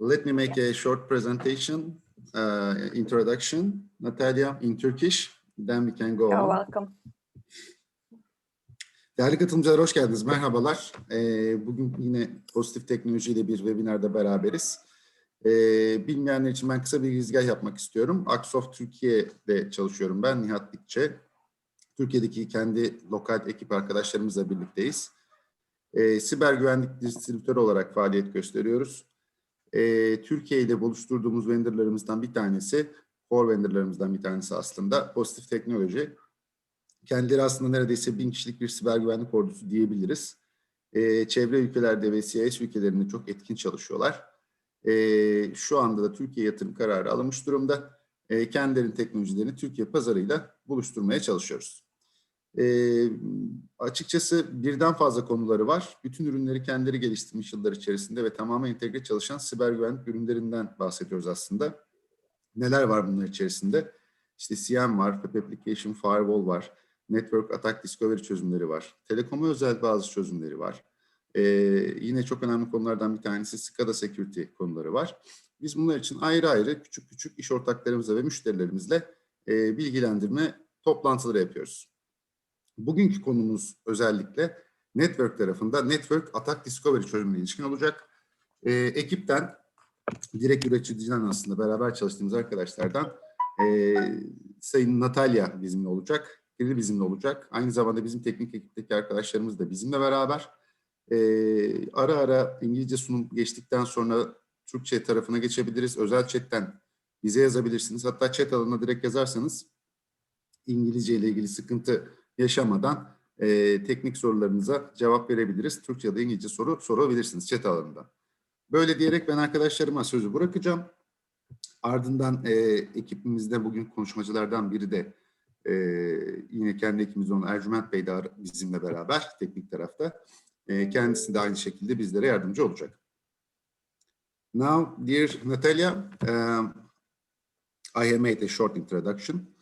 Let me make a short presentation, introduction, Natalia, in Turkish. Then we can go You're on. welcome. Değerli katılımcılar, hoş geldiniz. Merhabalar. Bugün yine pozitif teknolojiyle bir webinarda beraberiz. Bilmeyenler için ben kısa bir girizgah yapmak istiyorum. Aksoft Türkiye'de çalışıyorum ben, Nihat Dikçe. Türkiye'deki kendi lokal ekip arkadaşlarımızla birlikteyiz. Siber güvenlik distribütörü olarak faaliyet gösteriyoruz. Türkiye ile buluşturduğumuz vendorlarımızdan bir tanesi, core vendorlarımızdan bir tanesi aslında pozitif teknoloji. Kendileri aslında neredeyse 1000 kişilik bir siber güvenlik ordusu diyebiliriz. Çevre ülkelerde ve CIS ülkelerinde çok etkin çalışıyorlar. Şu anda da Türkiye yatırım kararı alınmış durumda. Kendilerinin teknolojilerini Türkiye pazarıyla buluşturmaya çalışıyoruz. Açıkçası birden fazla konuları var. Bütün ürünleri kendileri geliştirmiş yıllar içerisinde ve tamamen entegre çalışan siber güvenlik ürünlerinden bahsediyoruz aslında. Neler var bunlar içerisinde? İşte CM var, Web Application Firewall var, Network Attack Discovery çözümleri var, Telekom'a özel bazı çözümleri var. Yine çok önemli konulardan bir tanesi SCADA Security konuları var. Biz bunlar için ayrı ayrı küçük küçük iş ortaklarımızla ve müşterilerimizle bilgilendirme toplantıları yapıyoruz. Bugünkü konumuz özellikle Network tarafında Network Attack Discovery çözümüne ilişkin olacak. Ekipten, direkt üreticiden aslında beraber çalıştığımız arkadaşlardan Sayın Natalia bizimle olacak, Kirill bizimle olacak. Aynı zamanda bizim teknik ekipteki arkadaşlarımız da bizimle beraber. Ara ara İngilizce sunum geçtikten sonra Türkçe tarafına geçebiliriz. Özel chatten bize yazabilirsiniz. Hatta chat alanına direkt yazarsanız İngilizce ile ilgili sıkıntı yaşamadan teknik sorularınıza cevap verebiliriz. Türkçe ya da İngilizce soru sorabilirsiniz chat alanında. Böyle diyerek ben arkadaşlarıma sözü bırakacağım. Ardından ekibimizde bugün konuşmacılardan biri de yine kendi ekibimiz olan Ercüment Bey de bizimle beraber teknik tarafta. Kendisi de aynı şekilde bizlere yardımcı olacak. Now, dear Natalia, I have made a short introduction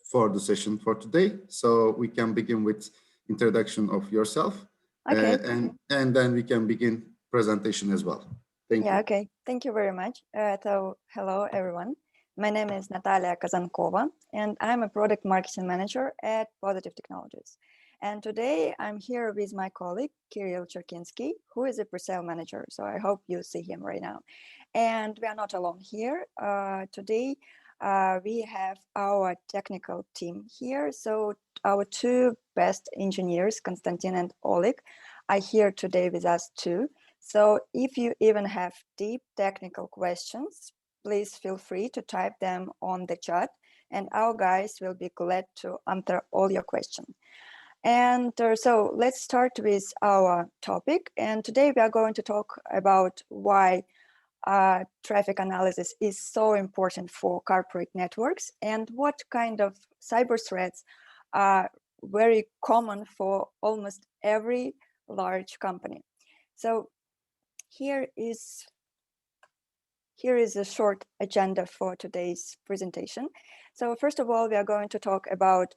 for the session for today. So we can begin with introduction of yourself. Okay. And then we can begin presentation as well. Thank you. Okay. Thank you very much. So, hello, everyone. My name is Natalia Kazankova, and I'm a product marketing manager at Positive Technologies. And today I'm here with my colleague, Kirill Cherkinsky, who is a pre-sale manager. So I hope you see him right now. And we are not alone here. Today, we have our technical team here. So our two best engineers, Konstantin and Oleg, are here today with us too. So if you even have deep technical questions, please feel free to type them on the chat, and our guys will be glad to answer all your questions. And so let's start with our topic. And today we are going to talk about why traffic analysis is so important for corporate networks and what kind of cyber threats are very common for almost every large company. So here is a short agenda for today's presentation. So first of all, we are going to talk about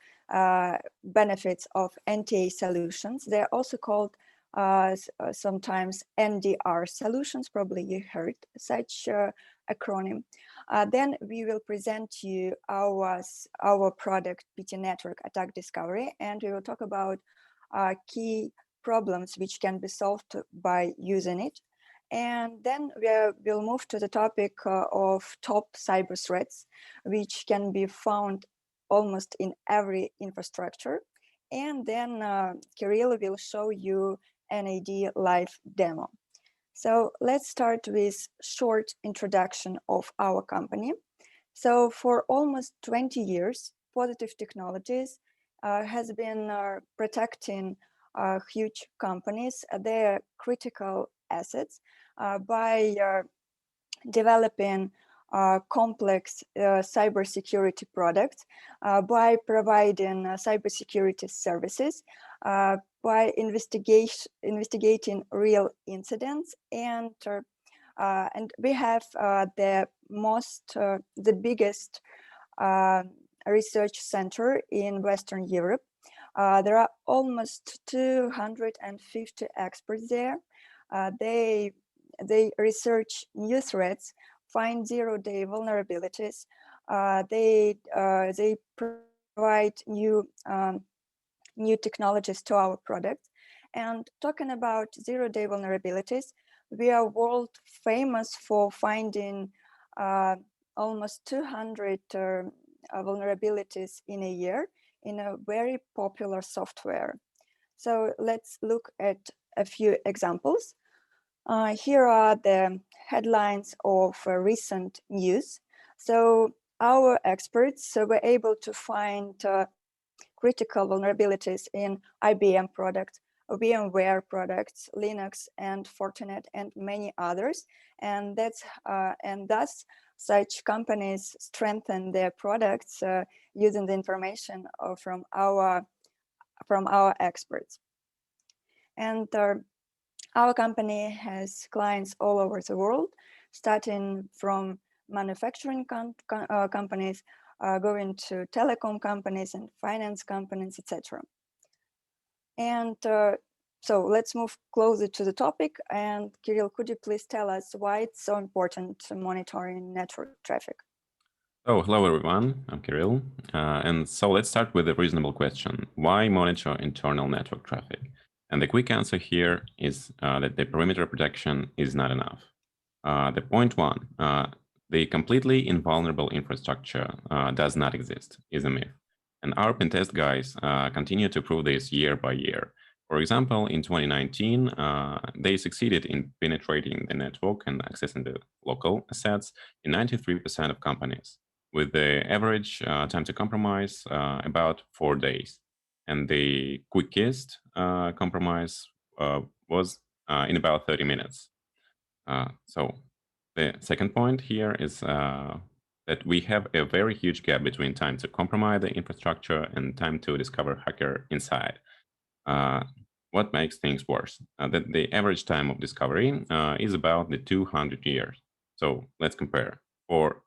benefits of Nta Solutions. They're also called sometimes NDR Solutions. Probably you heard such acronym. Then we will present you our product, PT Network Attack Discovery, and we will talk about key problems which can be solved by using it. And then we'll move to the topic of top cyber threats, which can be found almost in every infrastructure. And then Kirill will show you NAD live demo. So let's start with short introduction of our company. So for almost 20 years, Positive Technologies has been protecting huge companies, their critical assets, by developing complex cybersecurity products, by providing cybersecurity services, by investigating real incidents, and we have the biggest research center in Western Europe. There are almost 250 experts there. They they research new threats, find zero-day vulnerabilities. They provide new technologies to our product. And talking about zero-day vulnerabilities, we are world famous for finding almost 200 vulnerabilities in a year in a very popular software. So let's look at a few examples. Here are the headlines of recent news. So our experts were able to find critical vulnerabilities in IBM products, VMware products, Linux and Fortinet, and many others. And thus such companies strengthen their products using the information from our experts. And our company has clients all over the world, starting from manufacturing companies, going to telecom companies and finance companies, etc. And so let's move closer to the topic. And Kirill, could you please tell us why it's so important to monitoring network traffic? Oh, hello everyone, I'm Kirill. And so let's start with a reasonable question. Why monitor internal network traffic? And the quick answer here is that the perimeter protection is not enough. The point one, the completely invulnerable infrastructure does not exist, is a myth. And our pentest guys continue to prove this year by year. For example, in 2019, they succeeded in penetrating the network and accessing the local assets in 93% of companies, with the average time to compromise about 4 days. And the quickest compromise was in about 30 minutes. So the second point here is that we have a very huge gap between time to compromise the infrastructure and time to discover hacker inside. What makes things worse? That the average time of discovery is about the 200 years. So let's compare 4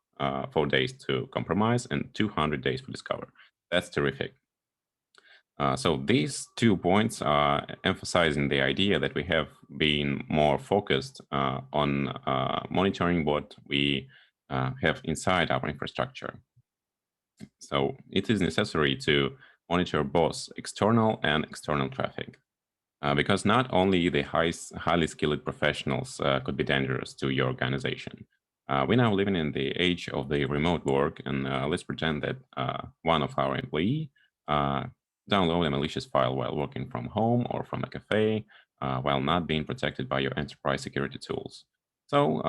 days to compromise and 200 days to discover. That's terrific. So these 2 points are emphasizing the idea that we have been more focused on monitoring what we have inside our infrastructure. So it is necessary to monitor both external and external traffic. Because not only the highly skilled professionals could be dangerous to your organization. We're now living in the age of the remote work, and let's pretend that one of our employees download a malicious file while working from home or from a cafe, while not being protected by your enterprise security tools. So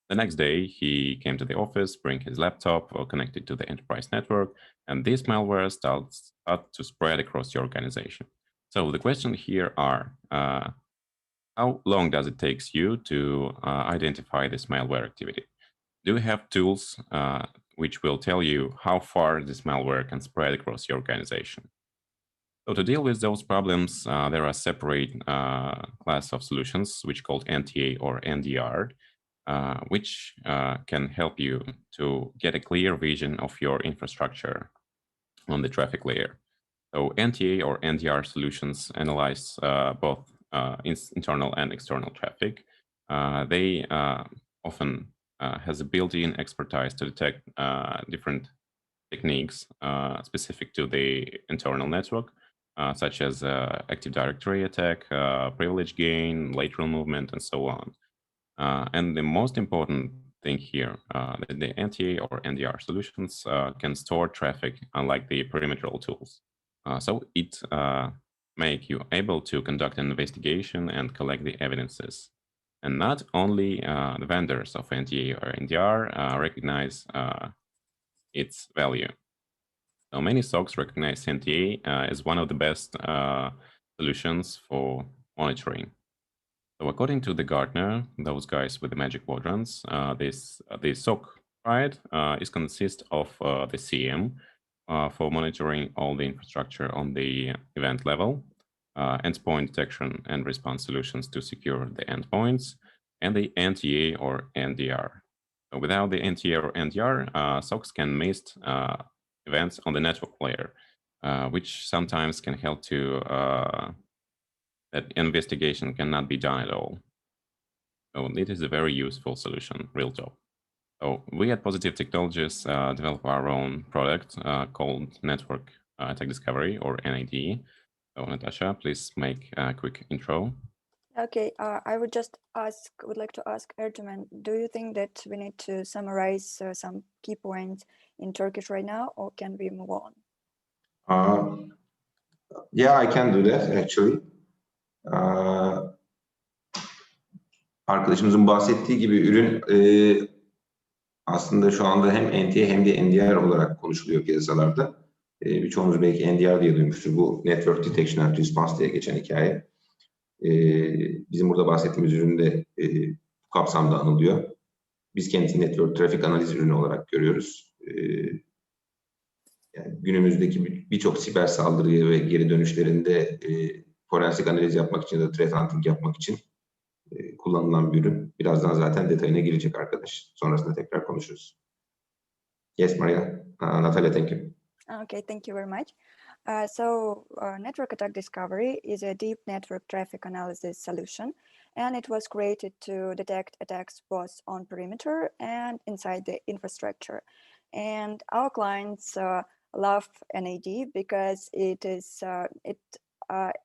the next day, he came to the office, bring his laptop or connected to the enterprise network, and this malware starts to spread across your organization. So the question here are, how long does it take you to identify this malware activity? Do you have tools which will tell you how far this malware can spread across your organization? So to deal with those problems, there are separate class of solutions, which called Nta or NDR, which can help you to get a clear vision of your infrastructure on the traffic layer. So Nta or NDR solutions analyze both internal and external traffic. They often has a built-in expertise to detect different techniques specific to the internal network, such as Active Directory attack, privilege gain, lateral movement, and so on. And the most important thing here, that the Nta or NDR solutions can store traffic unlike the perimeteral tools. So it make you able to conduct an investigation and collect the evidences. And not only the vendors of Nta or NDR recognize its value. So many SOCs recognize Nta as one of the best solutions for monitoring. So according to the Gartner, those guys with the magic quadrants, the SOC triad is consist of the CM for monitoring all the infrastructure on the event level, endpoint detection and response solutions to secure the endpoints, and the Nta or NDR. So without the Nta or NDR, SOCs can miss events on the network layer, which sometimes can help to that investigation cannot be done at all. So it is a very useful solution, real talk. So we at Positive Technologies develop our own product called Network Attack Discovery, or NAD. So Natasha, please make a quick intro. Okay, I would like to ask Ertuğrul, do you think that we need to summarize some key points in Turkish right now, or can we move on? Yeah, I can do that actually. Arkadaşımızın bahsettiği gibi ürün aslında şu anda hem NT hem de NDR olarak konuşuluyor piyasalarda. Birçoğunuz belki NDR diye duymuştur. Bu Network Detection and Response diye geçen hikaye. Bizim burada bahsettiğimiz ürün de bu kapsamda anılıyor. Biz kendisi Network Traffic Analiz ürünü olarak görüyoruz. Yani günümüzdeki birçok siber saldırıya ve geri dönüşlerinde forensik analiz yapmak için ya da threat hunting yapmak için kullanılan bir ürün. Birazdan zaten detayına girecek arkadaş. Sonrasında tekrar konuşuruz. Yes, Maria. Natalia, thank you. Okay, thank you very much. Network Attack Discovery is a deep network traffic analysis solution, and it was created to detect attacks both on perimeter and inside the infrastructure. And our clients love NAD because it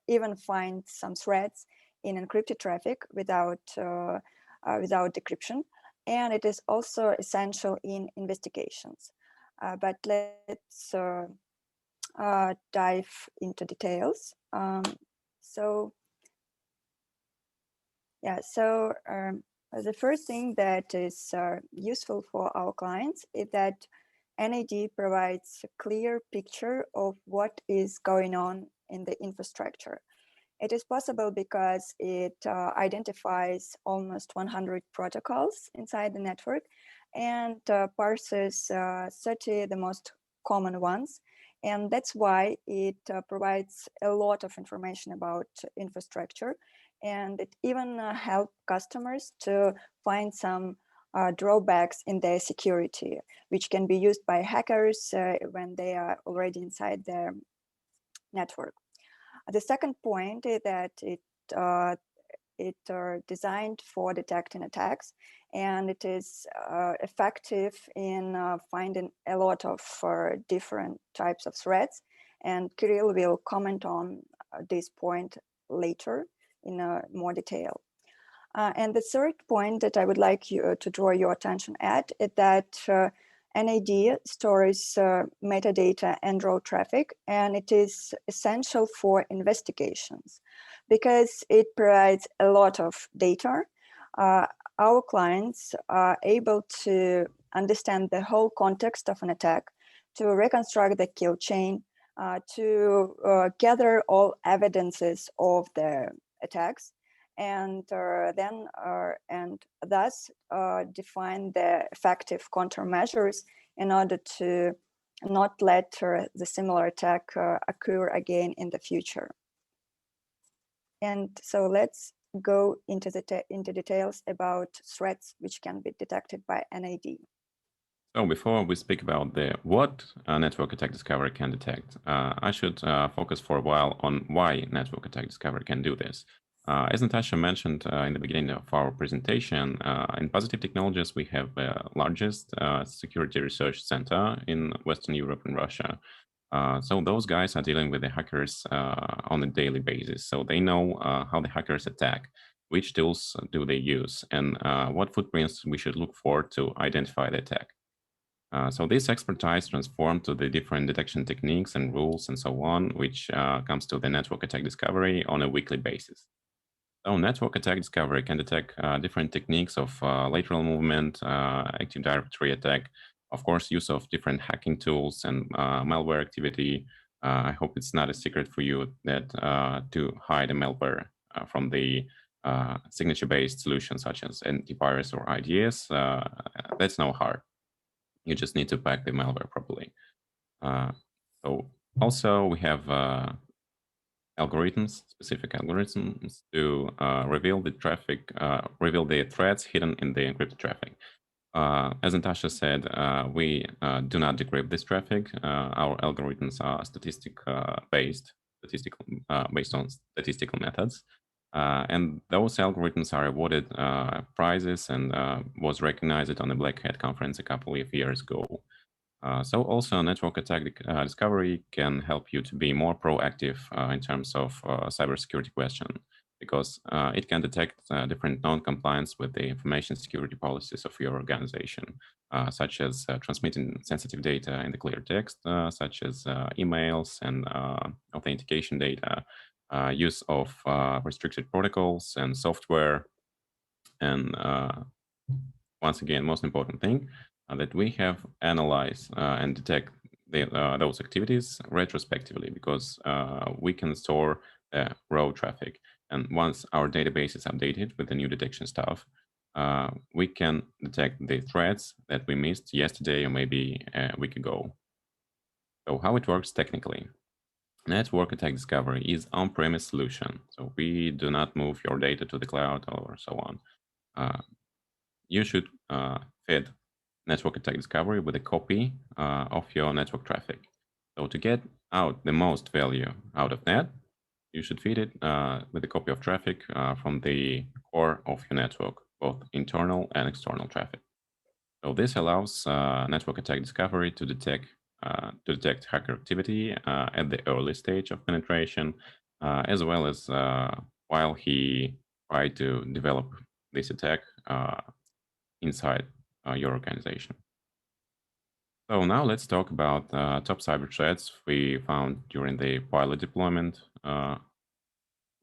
even finds some threats in encrypted traffic without decryption, and it is also essential in investigations. But let's dive into details. The first thing that is useful for our clients is that NAD provides a clear picture of what is going on in the infrastructure. It is possible because it identifies almost 100 protocols inside the network and parses 30 the most common ones. And that's why it provides a lot of information about infrastructure. And it even helps customers to find some drawbacks in their security, which can be used by hackers when they are already inside their network. The second point is that it designed for detecting attacks, and it is effective in finding a lot of different types of threats. And Kirill will comment on this point later in more detail. And the third point that I would like you to draw your attention at is that NAD stores metadata and raw traffic, and it is essential for investigations because it provides a lot of data. Our clients are able to understand the whole context of an attack, to reconstruct the kill chain, to gather all evidences of the attacks, and thus define the effective countermeasures in order to not let the similar attack occur again in the future. And so let's go into details about threats which can be detected by NAD. So before we speak about what Network Attack Discovery can detect, I should focus for a while on why Network Attack Discovery can do this. As Natasha mentioned in the beginning of our presentation, in Positive Technologies, we have the largest security research center in Western Europe and Russia. So those guys are dealing with the hackers on a daily basis. So they know how the hackers attack, which tools do they use, and what footprints we should look for to identify the attack. So this expertise transformed to the different detection techniques and rules and so on, which comes to the network attack discovery on a weekly basis. So network attack discovery can detect different techniques of lateral movement, active directory attack, of course, use of different hacking tools and malware activity. I hope it's not a secret for you that to hide a malware from the signature-based solutions such as antivirus or IDS, that's no hard. You just need to pack the malware properly. So also we have algorithms, specific algorithms to reveal the traffic, reveal the threats hidden in the encrypted traffic. As Natasha said, we do not decrypt this traffic. Our algorithms are based on statistical methods. And those algorithms are awarded prizes and was recognized on the Black Hat conference a couple of years ago. So also network attack discovery can help you to be more proactive in terms of cybersecurity question, because it can detect different non-compliance with the information security policies of your organization, such as transmitting sensitive data in the clear text, such as emails and authentication data, use of restricted protocols and software, and once again, most important thing, that we have analyzed and detect those activities retrospectively, because we can store raw traffic. And once our database is updated with the new detection stuff, we can detect the threats that we missed yesterday or maybe a week ago. So how it works technically. Network attack discovery is on-premise solution. So we do not move your data to the cloud or so on. You should feed network attack discovery with a copy of your network traffic. So to get out the most value out of that, you should feed it with a copy of traffic from the core of your network, both internal and external traffic. So this allows network attack discovery to detect hacker activity at the early stage of penetration, as well as while he tried to develop this attack inside your organization. So now let's talk about top cyber threats we found during the pilot deployment.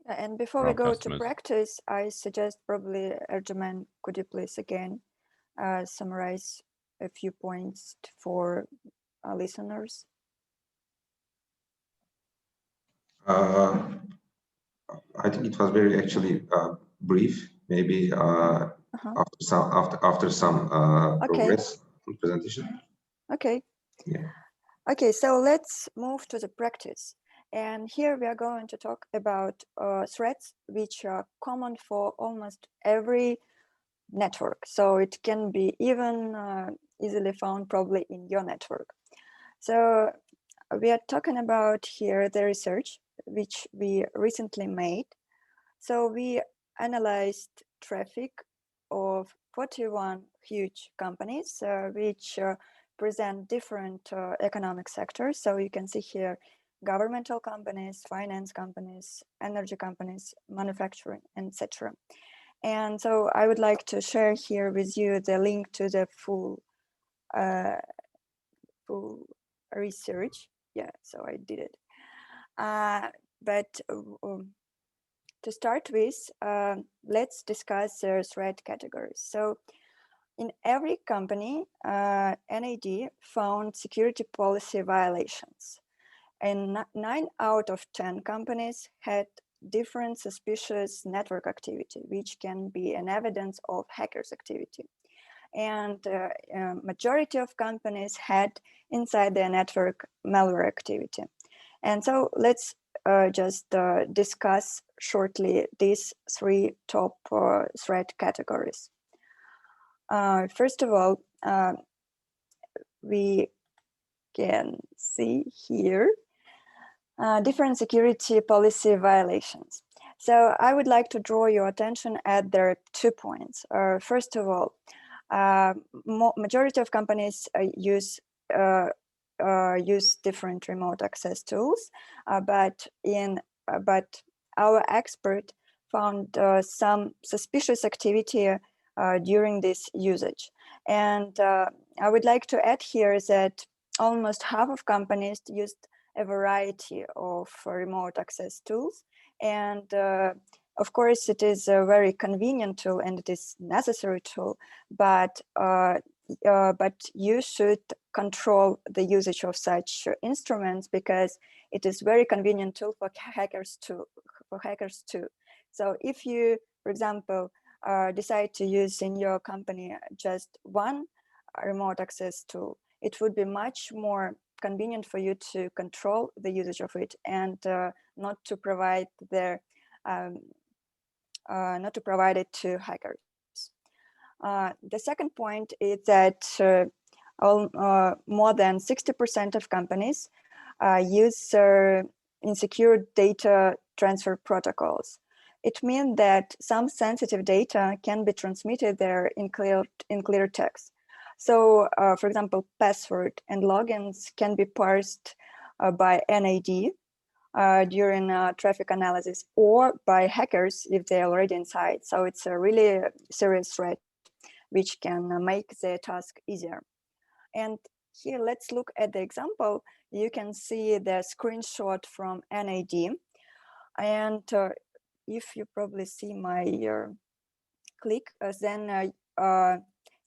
And before we go to practice, I suggest probably, Erjuman, could you please again summarize a few points for our listeners? I think it was very actually brief. Maybe after some progress in presentation. Okay. Yeah. Okay, so let's move to the practice. And here we are going to talk about threats which are common for almost every network. So it can be even easily found probably in your network. So we are talking about here the research which we recently made. So we analyzed traffic of 41 huge companies which present different economic sectors. So you can see here governmental companies, finance companies, energy companies, manufacturing, etc. And so I would like to share here with you the link to the full research. Yeah, so I did it. But to start with, let's discuss the threat categories. So in every company, NAD found security policy violations. And 9 out of 10 companies had different suspicious network activity, which can be an evidence of hackers' activity. And majority of companies had inside their network malware activity. And so let's just discuss shortly these 3 top threat categories. First of all, we can see here different security policy violations. So I would like to draw your attention at there are 2 points. First of all, majority of companies use different remote access tools, but our expert found some suspicious activity during this usage. And I would like to add here that almost half of companies used a variety of remote access tools. And of course, it is a very convenient tool and it is necessary tool, but you should control the usage of such instruments because it is very convenient tool for hackers too. So if you, for example, decide to use in your company just one remote access tool, it would be much more convenient for you to control the usage of it and not to provide it to hackers. The second point is that more than 60% of companies use insecure data transfer protocols. It means that some sensitive data can be transmitted there in clear text. So, for example, password and logins can be parsed by NAD during traffic analysis, or by hackers if they're already inside. So it's a really serious threat which can make the task easier. And here, let's look at the example. You can see the screenshot from NAD. And if you probably see my click, then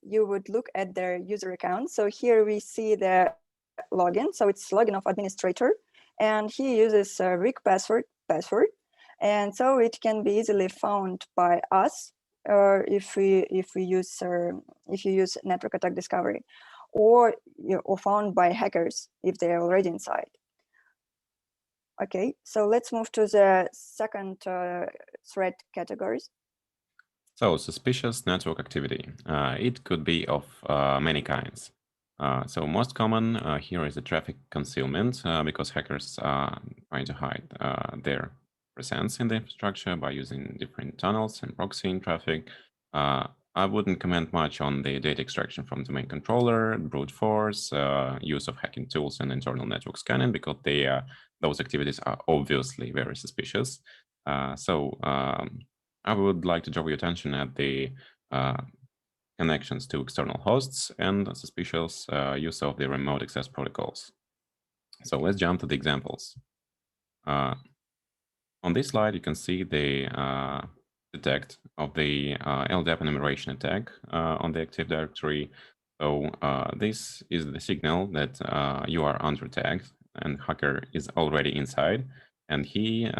you would look at their user account. So here we see the login. So it's login of administrator. And he uses a weak password. And so it can be easily found by us if you use network attack discovery, or found by hackers if they're already inside. Okay, so let's move to the second threat categories. So suspicious network activity. It could be of many kinds. So most common here is the traffic concealment, because hackers are trying to hide their presence in the infrastructure by using different tunnels and proxying traffic. I wouldn't comment much on the data extraction from domain controller, brute force, use of hacking tools, and internal network scanning, because those activities are obviously very suspicious. I would like to draw your attention at the connections to external hosts and suspicious use of the remote access protocols. So let's jump to the examples. On this slide, you can see the detect of the Ldap enumeration attack on the Active Directory. So this is the signal that you are under attack and hacker is already inside, and he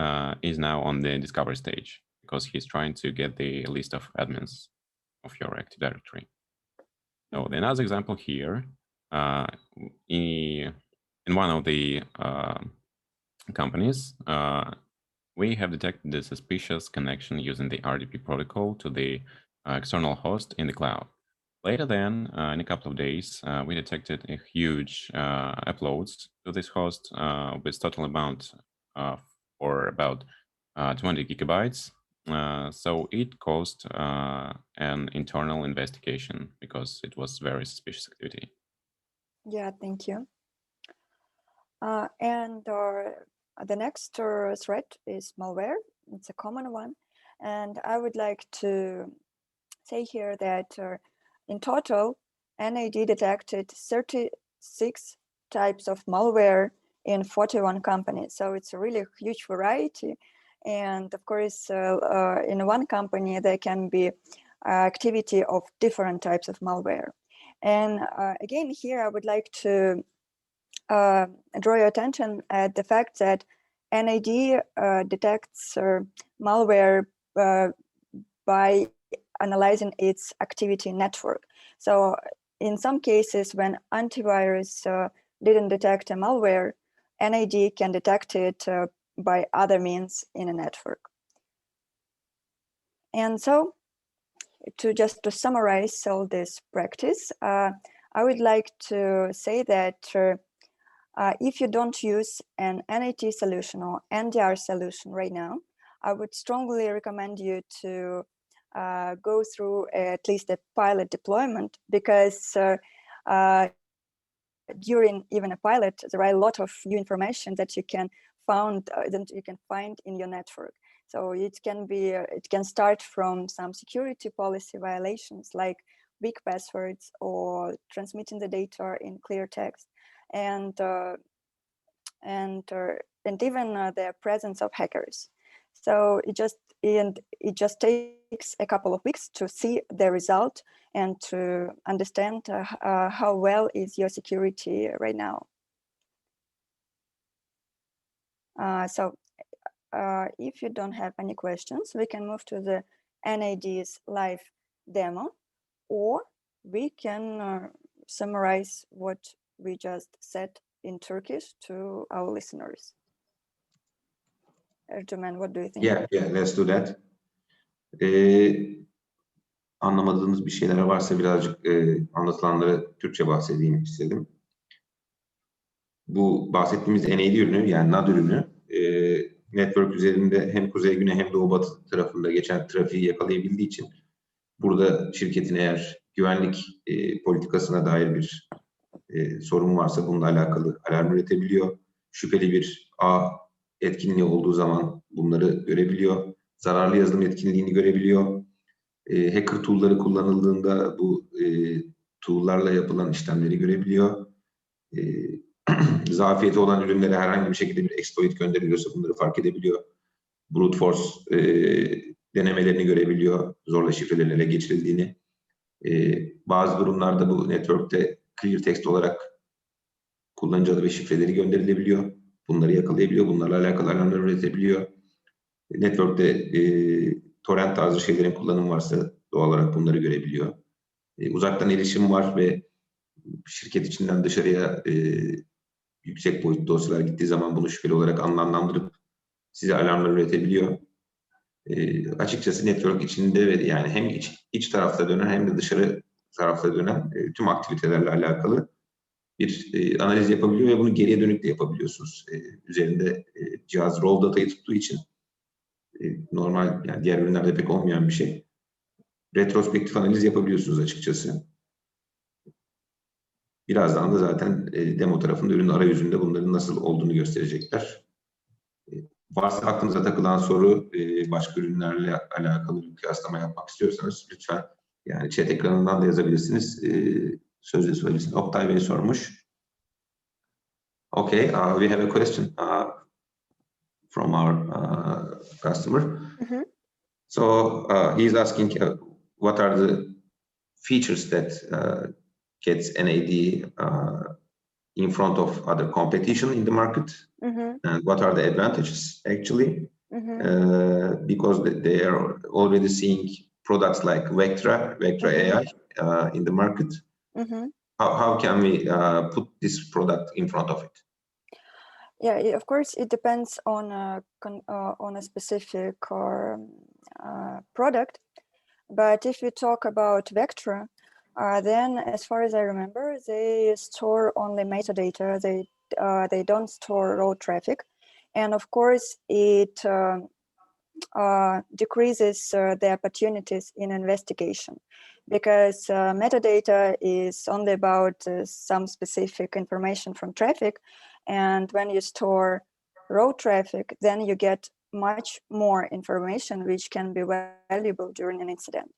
is now on the discovery stage because he's trying to get the list of admins of your Active Directory. So another example here, in one of the companies, we have detected the suspicious connection using the RDP protocol to the external host in the cloud. Later then, in a couple of days, we detected a huge uploads to this host with total amount for about 20 gigabytes. So it caused an internal investigation because it was very suspicious activity. Yeah, thank you. And the next threat is malware. It's a common one. And I would like to say here that in total, NAD detected 36 types of malware in 41 companies. So it's a really huge variety. And of course, in one company, there can be activity of different types of malware. And again, here I would like to draw your attention at the fact that NAD detects malware by analyzing its activity network. So in some cases, when antivirus didn't detect a malware, NAD can detect it by other means in a network. And so to summarize all this practice, I would like to say that if you don't use an Nta solution or NDR solution right now, I would strongly recommend you to go through at least a pilot deployment, because during even a pilot, there are a lot of new information that you can find in your network. So it can start from some security policy violations like weak passwords or transmitting the data in clear text, and even the presence of hackers. So it just takes a couple of weeks to see the result and to understand how well is your security right now. So if you don't have any questions, we can move to the NAD's live demo, or we can summarize what we just said in Turkish to our listeners. Ercümen, what do you think? Yeah, let's do that. Anlamadığınız bir şeyler varsa birazcık anlatılanları Türkçe bahsedeyim istedim. Bu bahsettiğimiz NAD ürünü, yani NAD ürünü network üzerinde hem kuzey güney hem doğu batı tarafında geçen trafiği yakalayabildiği için burada şirketin eğer güvenlik politikasına dair bir sorun varsa bununla alakalı alarm üretebiliyor. Şüpheli bir ağ etkinliği olduğu zaman bunları görebiliyor. Zararlı yazılım etkinliğini görebiliyor. Hacker tool'ları kullanıldığında bu tool'larla yapılan işlemleri görebiliyor. Zafiyeti olan ürünlere herhangi bir şekilde bir exploit gönderiliyorsa bunları fark edebiliyor. Brute force denemelerini görebiliyor. Zorla şifrelerin ele geçirildiğini. Bazı durumlarda bu network'te clear text olarak kullanıcı adı ve şifreleri gönderilebiliyor. Bunları yakalayabiliyor. Bunlarla alakalı alarmlar üretebiliyor. Network'te torrent tarzı şeylerin kullanımı varsa doğal olarak bunları görebiliyor. Uzaktan erişim var ve şirket içinden dışarıya yüksek boyutlu dosyalar gittiği zaman bunu şüpheli olarak anlamlandırıp size alarmlar üretebiliyor. Açıkçası network içinde ve yani hem iç tarafta dönen hem de dışarı tarafta dönen tüm aktivitelerle alakalı bir analiz yapabiliyor ve bunu geriye dönük de yapabiliyorsunuz. Üzerinde cihaz raw datayı tuttuğu için normal yani diğer ürünlerde pek olmayan bir şey. Retrospektif analiz yapabiliyorsunuz açıkçası. Birazdan da zaten demo tarafında ürünün arayüzünde bunların nasıl olduğunu gösterecekler. Varsa aklınıza takılan soru, başka ürünlerle alakalı bir kıyaslama yapmak istiyorsanız lütfen yani chat ekranından da yazabilirsiniz. Sözle söylesin. Oktay Bey sormuş. Okay, we have a question from our customer. So he's asking what are the features that gets NAD in front of other competition in the market, and what are the advantages actually, because they are already seeing products like Vectra AI in the market. How can we put this product in front of it? Yeah, of course, it depends on a specific product. But if you talk about Vectra, then as far as I remember, they store only metadata. They don't store raw traffic, and of course, it decreases the opportunities in investigation, because metadata is only about some specific information from traffic, and when you store raw traffic, then you get much more information which can be valuable during an incident.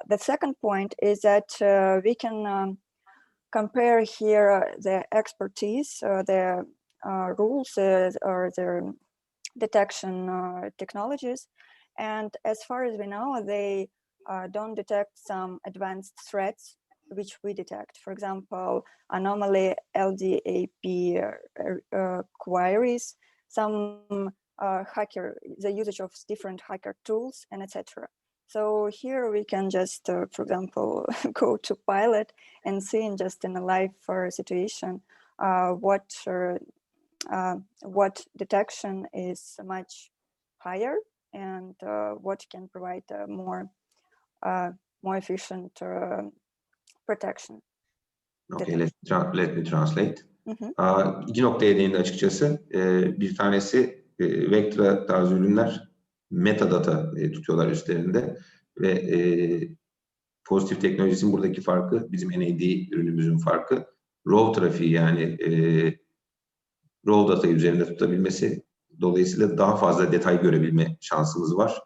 The second point is that we can compare here the expertise, the rules or the detection technologies. And as far as we know, they don't detect some advanced threats which we detect. For example, anomaly Ldap queries, some the usage of different hacker tools, and etc. So here we can just, for example, go to pilot and see just in a live situation what detection is much higher and what can provide more efficient protection. Okay, let me translate. İki noktaya değindi açıkçası. Bir tanesi Vectra tarzı ürünler metadata tutuyorlar üstlerinde ve pozitif teknolojisinin buradaki farkı bizim NAD ürünümüzün farkı. Raw trafiği yani raw datayı üzerinde tutabilmesi, dolayısıyla daha fazla detay görebilme şansımız var.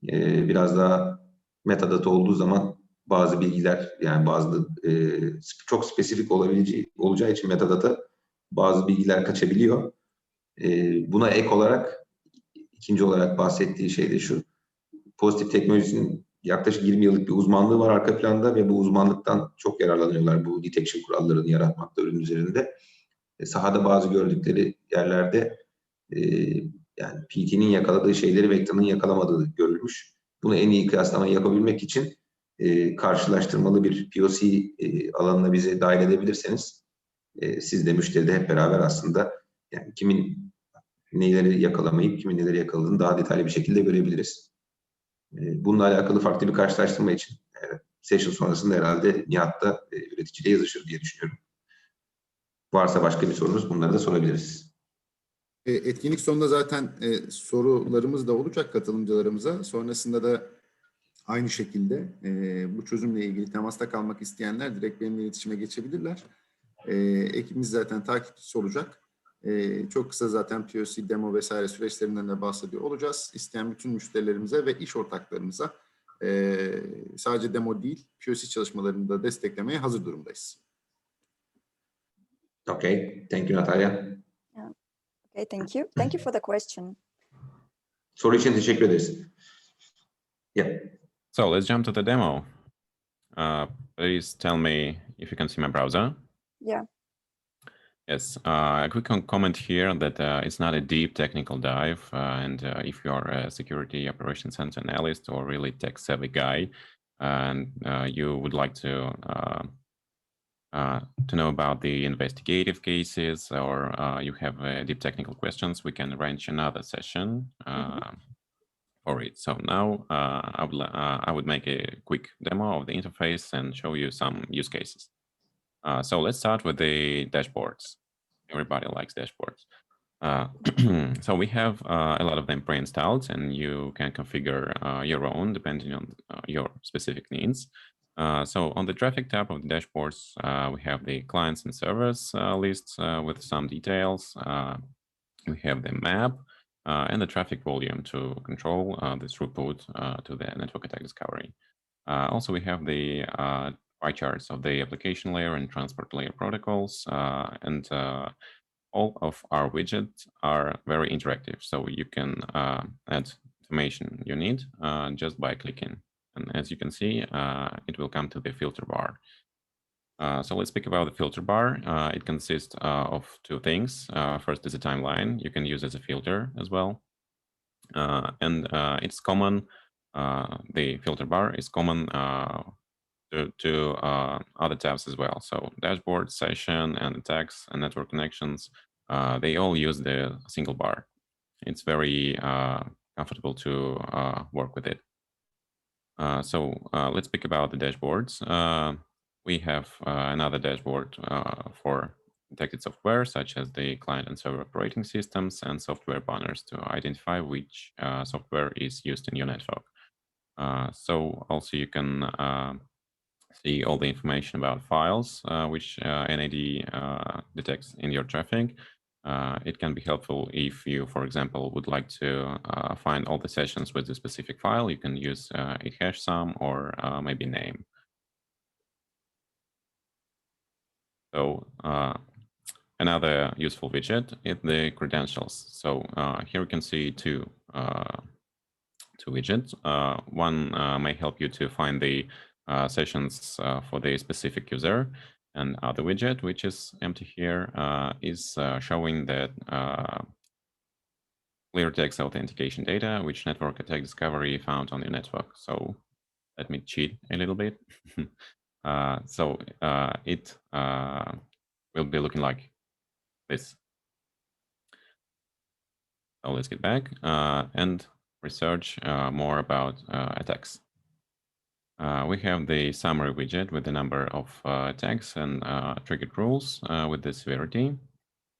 Biraz daha metadata olduğu zaman bazı bilgiler yani bazı çok spesifik olacağı için metadata bazı bilgiler kaçabiliyor. Buna ek olarak ikinci olarak bahsettiği şey de şu. Pozitif teknolojisinin yaklaşık 20 yıllık bir uzmanlığı var arka planda ve bu uzmanlıktan çok yararlanıyorlar bu detection kurallarını yaratmakta ürün üzerinde. Sahada bazı gördükleri yerlerde yani PT'nin yakaladığı şeyleri Vectra'nın yakalamadığı görülmüş. Bunu en iyi kıyaslamayı yapabilmek için karşılaştırmalı bir POC alanına bizi dahil edebilirseniz siz de müşteri de hep beraber aslında yani kimin neleri yakalamayıp kimin neleri yakaladığını daha detaylı bir şekilde görebiliriz. Bununla alakalı farklı bir karşılaştırma için session sonrasında herhalde Nihat'ta üreticiyle yazışır diye düşünüyorum. Varsa başka bir sorunuz bunları da sorabiliriz. Etkinlik sonunda zaten sorularımız da olacak katılımcılarımıza. Sonrasında da aynı şekilde bu çözümle ilgili temasta kalmak isteyenler direkt benimle iletişime geçebilirler. Ekibimiz zaten takipçisi olacak. Çok kısa zaten POC, demo vesaire süreçlerinden de bahsediyor olacağız. İsteyen bütün müşterilerimize ve iş ortaklarımıza sadece demo değil, POC çalışmalarını da desteklemeye hazır durumdayız. Okay, thank you Natalia. Okay, thank you. Thank you for the question. Soru için teşekkür ederiz. Yeah. So let's jump to the demo. Please tell me if you can see my browser. Yeah. Yes, a quick comment here that it's not a deep technical dive, and if you are a security operations center analyst or really tech-savvy guy, and you would like to know about the investigative cases, or you have deep technical questions, we can arrange another session for it. So now I would make a quick demo of the interface and show you some use cases. So let's start with the dashboards. Everybody likes dashboards. So we have a lot of them pre-installed, and you can configure your own depending on your specific needs. So on the traffic tab of the dashboards, we have the clients and servers lists with some details. We have the map and the traffic volume to control the throughput to the network attack discovery. Also, we have the pie charts of the application layer and transport layer protocols, and all of our widgets are very interactive. So you can add information you need just by clicking. And as you can see, it will come to the filter bar. So let's speak about the filter bar. It consists of two things. First is a timeline. You can use as a filter as well. And it's common, the filter bar is common to other tabs as well. So dashboard, session, and attacks and network connections, they all use the single bar. It's very comfortable to work with it. So let's speak about the dashboards. We have another dashboard for detected software, such as the client and server operating systems and software banners to identify which software is used in your network. So also you can see all the information about files which NAD detects in your traffic. It can be helpful if you, for example, would like to find all the sessions with the specific file. You can use a hash sum or maybe name. So another useful widget is the credentials. So here we can see two widgets. One may help you to find the sessions for the specific user, and other widget, which is empty here, is showing that clear text authentication data, which network attack discovery found on your network. So let me cheat a little bit. So it will be looking like this. So let's get back and research more about attacks. We have the summary widget with the number of attacks and triggered rules with the severity.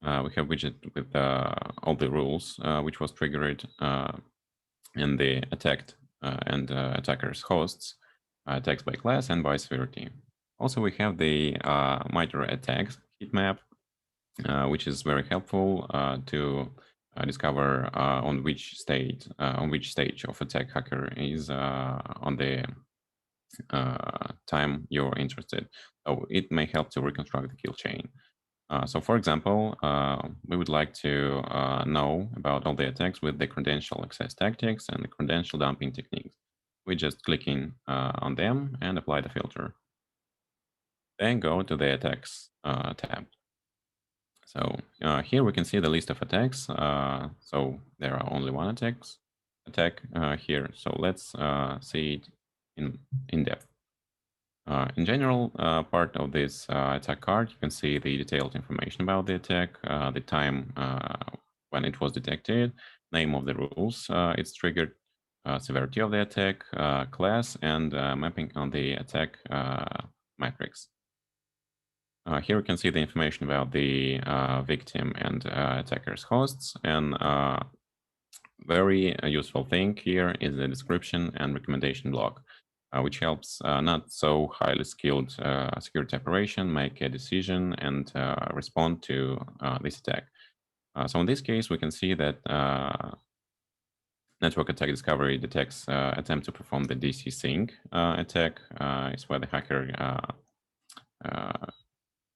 We have widget with all the rules which was triggered and the attacked and attackers hosts, attacks by class and by severity. Also, we have the MITRE attacks heat map, which is very helpful to discover on which stage of attack hacker is on the time you're interested. So it may help to reconstruct the kill chain. So for example, we would like to know about all the attacks with the credential access tactics and the credential dumping techniques. We just clicking on them and apply the filter. Then go to the attacks tab. So here we can see the list of attacks. So there are only one attack here. So let's see it in depth. In general part of this attack card, you can see the detailed information about the attack, the time when it was detected, name of the rules it's triggered, severity of the attack, class, and mapping on the attack matrix. Here we can see the information about the victim and attacker's hosts, and very useful thing here is the description and recommendation block, which helps not so highly skilled security operation make a decision and respond to this attack. So in this case, we can see that network attack discovery detects attempt to perform the DC sync attack. It's where the hacker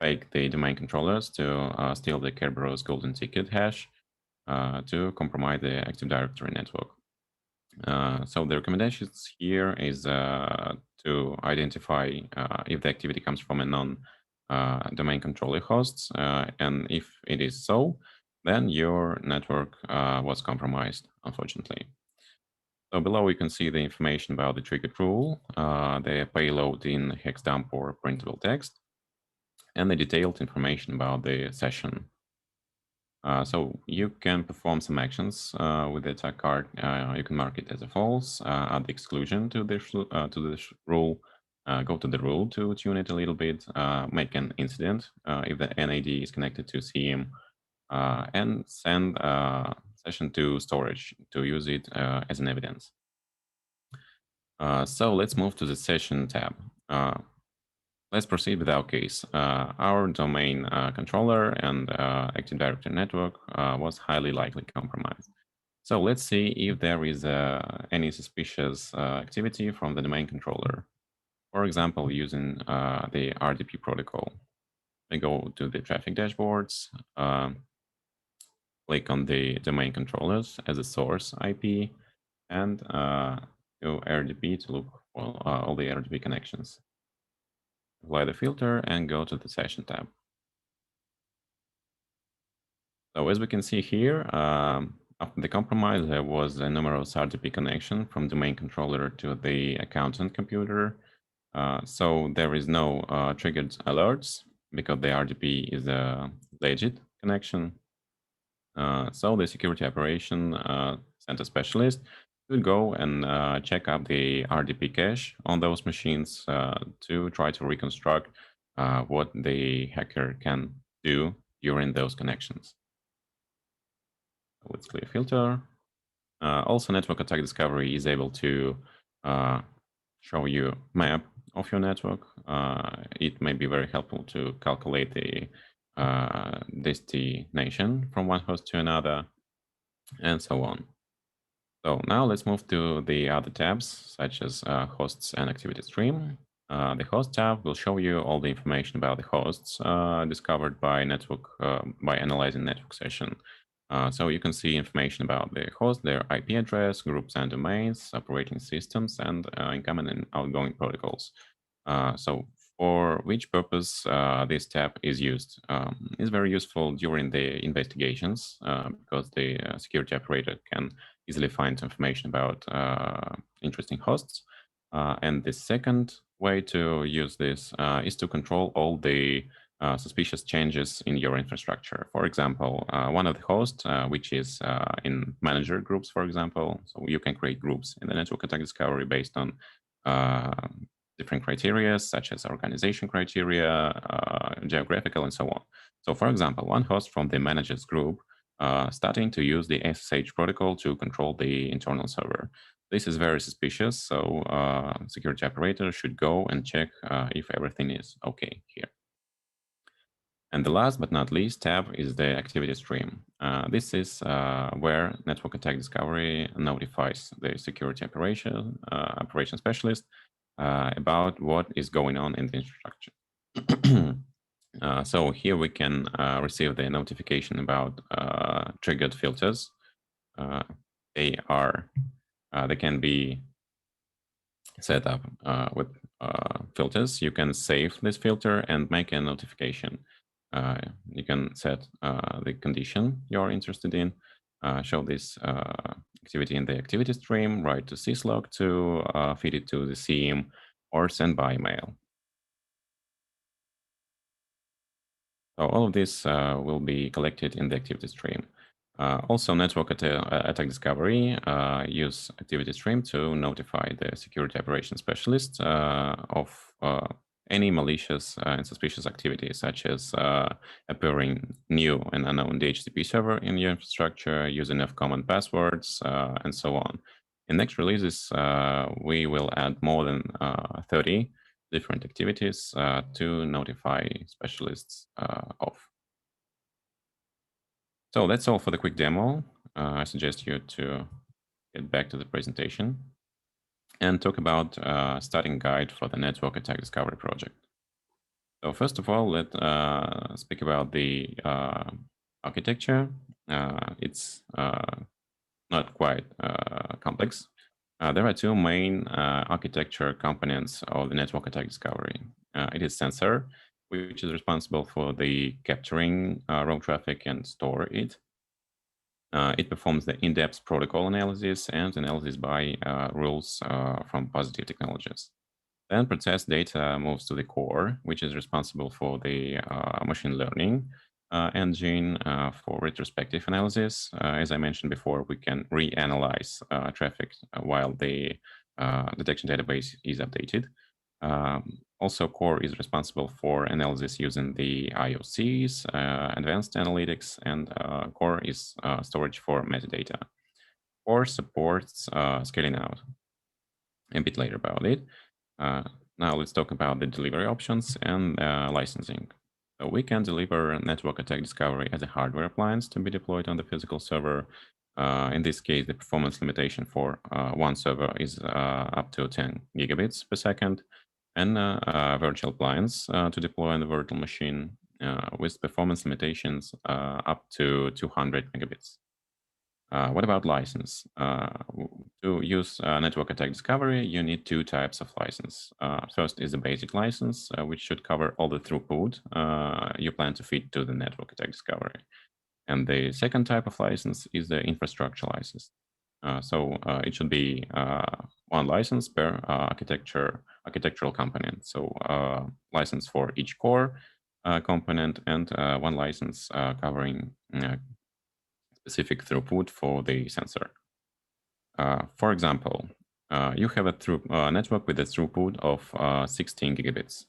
fake the domain controllers to steal the Kerberos golden ticket hash to compromise the Active Directory network. So the recommendations here is to identify if the activity comes from a non-domain controller hosts, and if it is so, then your network was compromised, unfortunately. So below you can see the information about the triggered rule, the payload in hex dump or printable text, and the detailed information about the session. So you can perform some actions with the attack card. You can mark it as a false, add the exclusion to this rule, go to the rule to tune it a little bit, make an incident if the NAD is connected to CM, and send session to storage to use it as an evidence. So let's move to the session tab. Let's proceed with our case. Our domain controller and Active Directory network was highly likely compromised. So let's see if there is any suspicious activity from the domain controller. For example, using the RDP protocol. I go to the traffic dashboards, click on the domain controllers as a source IP, and go RDP to look for all the RDP connections. Apply the filter and go to the session tab. So as we can see here, after the compromise, there was a numerous RDP connection from domain controller to the accountant computer. So there is no triggered alerts because the RDP is a legit connection. So the security operation center specialist will go and check up the RDP cache on those machines to try to reconstruct what the hacker can do during those connections. Let's clear filter. Also, network attack discovery is able to show you map of your network. It may be very helpful to calculate the destination from one host to another, and so on. So now let's move to the other tabs, such as hosts and activity stream. The host tab will show you all the information about the hosts discovered by by analyzing network session. So you can see information about the host, their IP address, groups and domains, operating systems, and incoming and outgoing protocols. So for which purpose this tab is used? It's very useful during the investigations because the security operator can easily find information about interesting hosts. And the second way to use this is to control all the suspicious changes in your infrastructure. For example, one of the hosts, which is in manager groups, for example, so you can create groups in the network attack discovery based on different criteria, such as organization criteria, geographical, and so on. So for example, one host from the managers group starting to use the SSH protocol to control the internal server. This is very suspicious, so security operator should go and check if everything is okay here. And the last but not least tab is the activity stream. This is where network attack discovery notifies the security operation specialist about what is going on in the infrastructure. So here we can receive the notification about triggered filters. They can be set up with filters. You can save this filter and make a notification. You can set the condition you're interested in, show this activity in the activity stream, write to syslog to feed it to the CM, or send by email. So all of this will be collected in the activity stream. Also, network attack discovery use activity stream to notify the security operations specialist of any malicious and suspicious activity, such as appearing new and unknown DHCP server in your infrastructure, using of common passwords, and so on. In next releases, we will add more than 30 different activities to notify specialists of. So that's all for the quick demo. I suggest you to get back to the presentation and talk about starting guide for the network attack discovery project. So first of all, let's speak about the architecture. It's not quite complex. There are two main architecture components of the network attack discovery. It is sensor, which is responsible for the capturing raw traffic and store it. It performs the in-depth protocol analysis and analysis by rules from positive technologies. Then processed data moves to the core, which is responsible for the machine learning engine for retrospective analysis. As I mentioned before, we can reanalyze traffic while the detection database is updated. Also, core is responsible for analysis using the IOCs, advanced analytics, and core is storage for metadata. Core supports scaling out. A bit later about it. Now let's talk about the delivery options and licensing. So we can deliver network attack discovery as a hardware appliance to be deployed on the physical server. In this case, the performance limitation for one server is up to 10 gigabits per second, and a virtual appliance to deploy on the virtual machine with performance limitations up to 200 megabits. What about license? To use network attack discovery, you need two types of license. First is the basic license, which should cover all the throughput you plan to feed to the network attack discovery. And the second type of license is the infrastructure license. So it should be one license per architectural component. So license for each core component and one license covering specific throughput for the sensor. For example, you have a network with a throughput of 16 gigabits.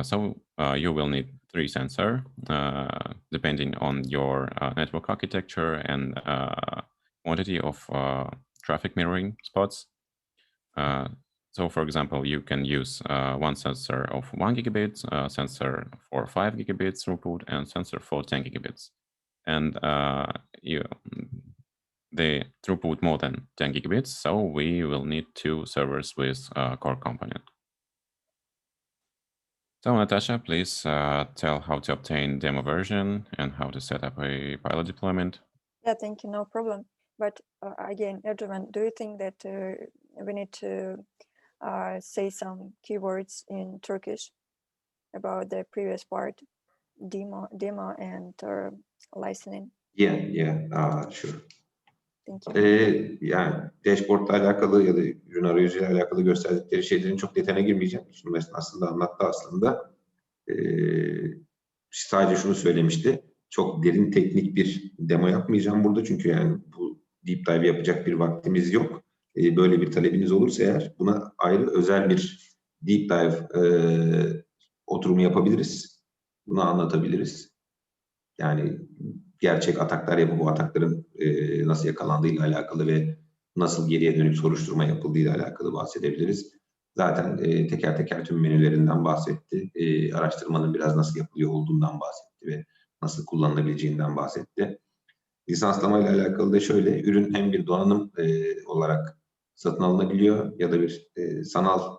So you will need 3 sensors, depending on your network architecture and quantity of traffic mirroring spots. So for example, you can use one sensor of 1 gigabit, sensor for 5 gigabits throughput, and sensor for 10 gigabits. And the throughput more than 10 gigabits, so we will need 2 servers with core component. So Natasha, please tell how to obtain demo version and how to set up a pilot deployment. Yeah, thank you, no problem. But again, Erdogan, do you think that we need to say some keywords in Turkish about the previous part, demo and licensing? Yeah, sure. Thank you. Yani dashboard'la alakalı ya da ürün arayüzüyle alakalı gösterdikleri şeylerin çok detayına girmeyeceğim. Sunum esnasında anlattı aslında. Sadece şunu söylemişti. Çok derin teknik bir demo yapmayacağım burada çünkü yani bu deep dive yapacak bir vaktimiz yok. Böyle bir talebiniz olursa eğer buna ayrı özel bir deep dive oturumu yapabiliriz. Bunu anlatabiliriz. Yani gerçek ataklar yapıp bu atakların nasıl yakalandığıyla alakalı ve nasıl geriye dönük soruşturma yapıldığıyla alakalı bahsedebiliriz. Zaten teker teker tüm menülerinden bahsetti. Araştırmanın biraz nasıl yapılıyor olduğundan bahsetti ve nasıl kullanılabileceğinden bahsetti. Lisanslama ile alakalı da şöyle, ürün hem bir donanım olarak satın alınabiliyor ya da bir sanal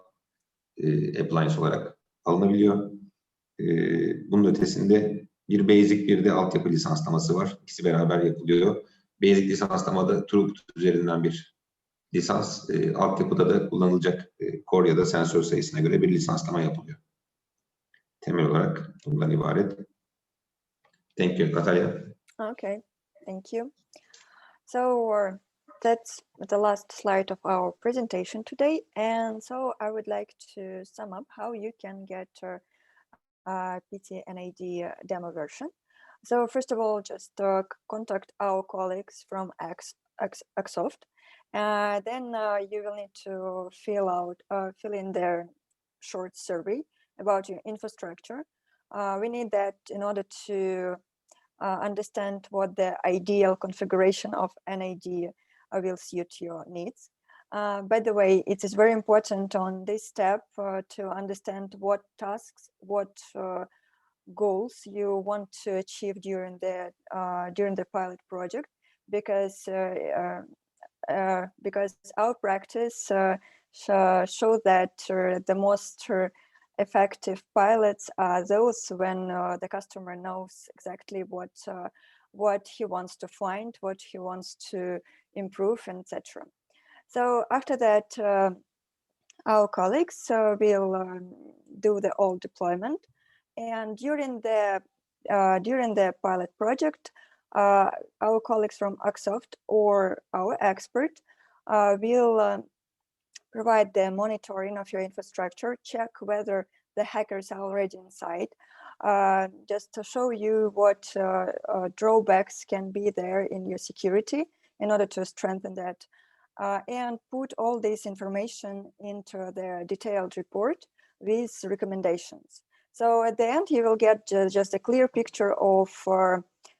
appliance olarak alınabiliyor. Bunun ötesinde bir basic bir de altyapı lisanslaması var. İkisi beraber yapılıyor. Basic lisanslamada throughput üzerinden bir lisans, altyapıda da kullanılacak core ya da sensör sayısına göre bir lisanslama yapılıyor. Temel olarak bundan ibaret. Thank you, Natalia. Okay, thank you. So that's the last slide of our presentation today. And so I would like to sum up how you can get PTNAD demo version. So first of all, just contact our colleagues from Xsoft. Then you will need to fill in their short survey about your infrastructure. We need that in order to understand what the ideal configuration of NAD will suit your needs. By the way, it is very important on this step to understand what tasks, what goals you want to achieve during the pilot project, because our practice show that the most effective pilots are those when the customer knows exactly what he wants to find, what he wants to improve, etc. So after that, our colleagues will do the all deployment, and during the pilot project, our colleagues from Aksoft or our expert will provide the monitoring of your infrastructure, check whether the hackers are already inside, just to show you what drawbacks can be there in your security in order to strengthen that, and put all this information into the detailed report with recommendations. So at the end, you will get just a clear picture of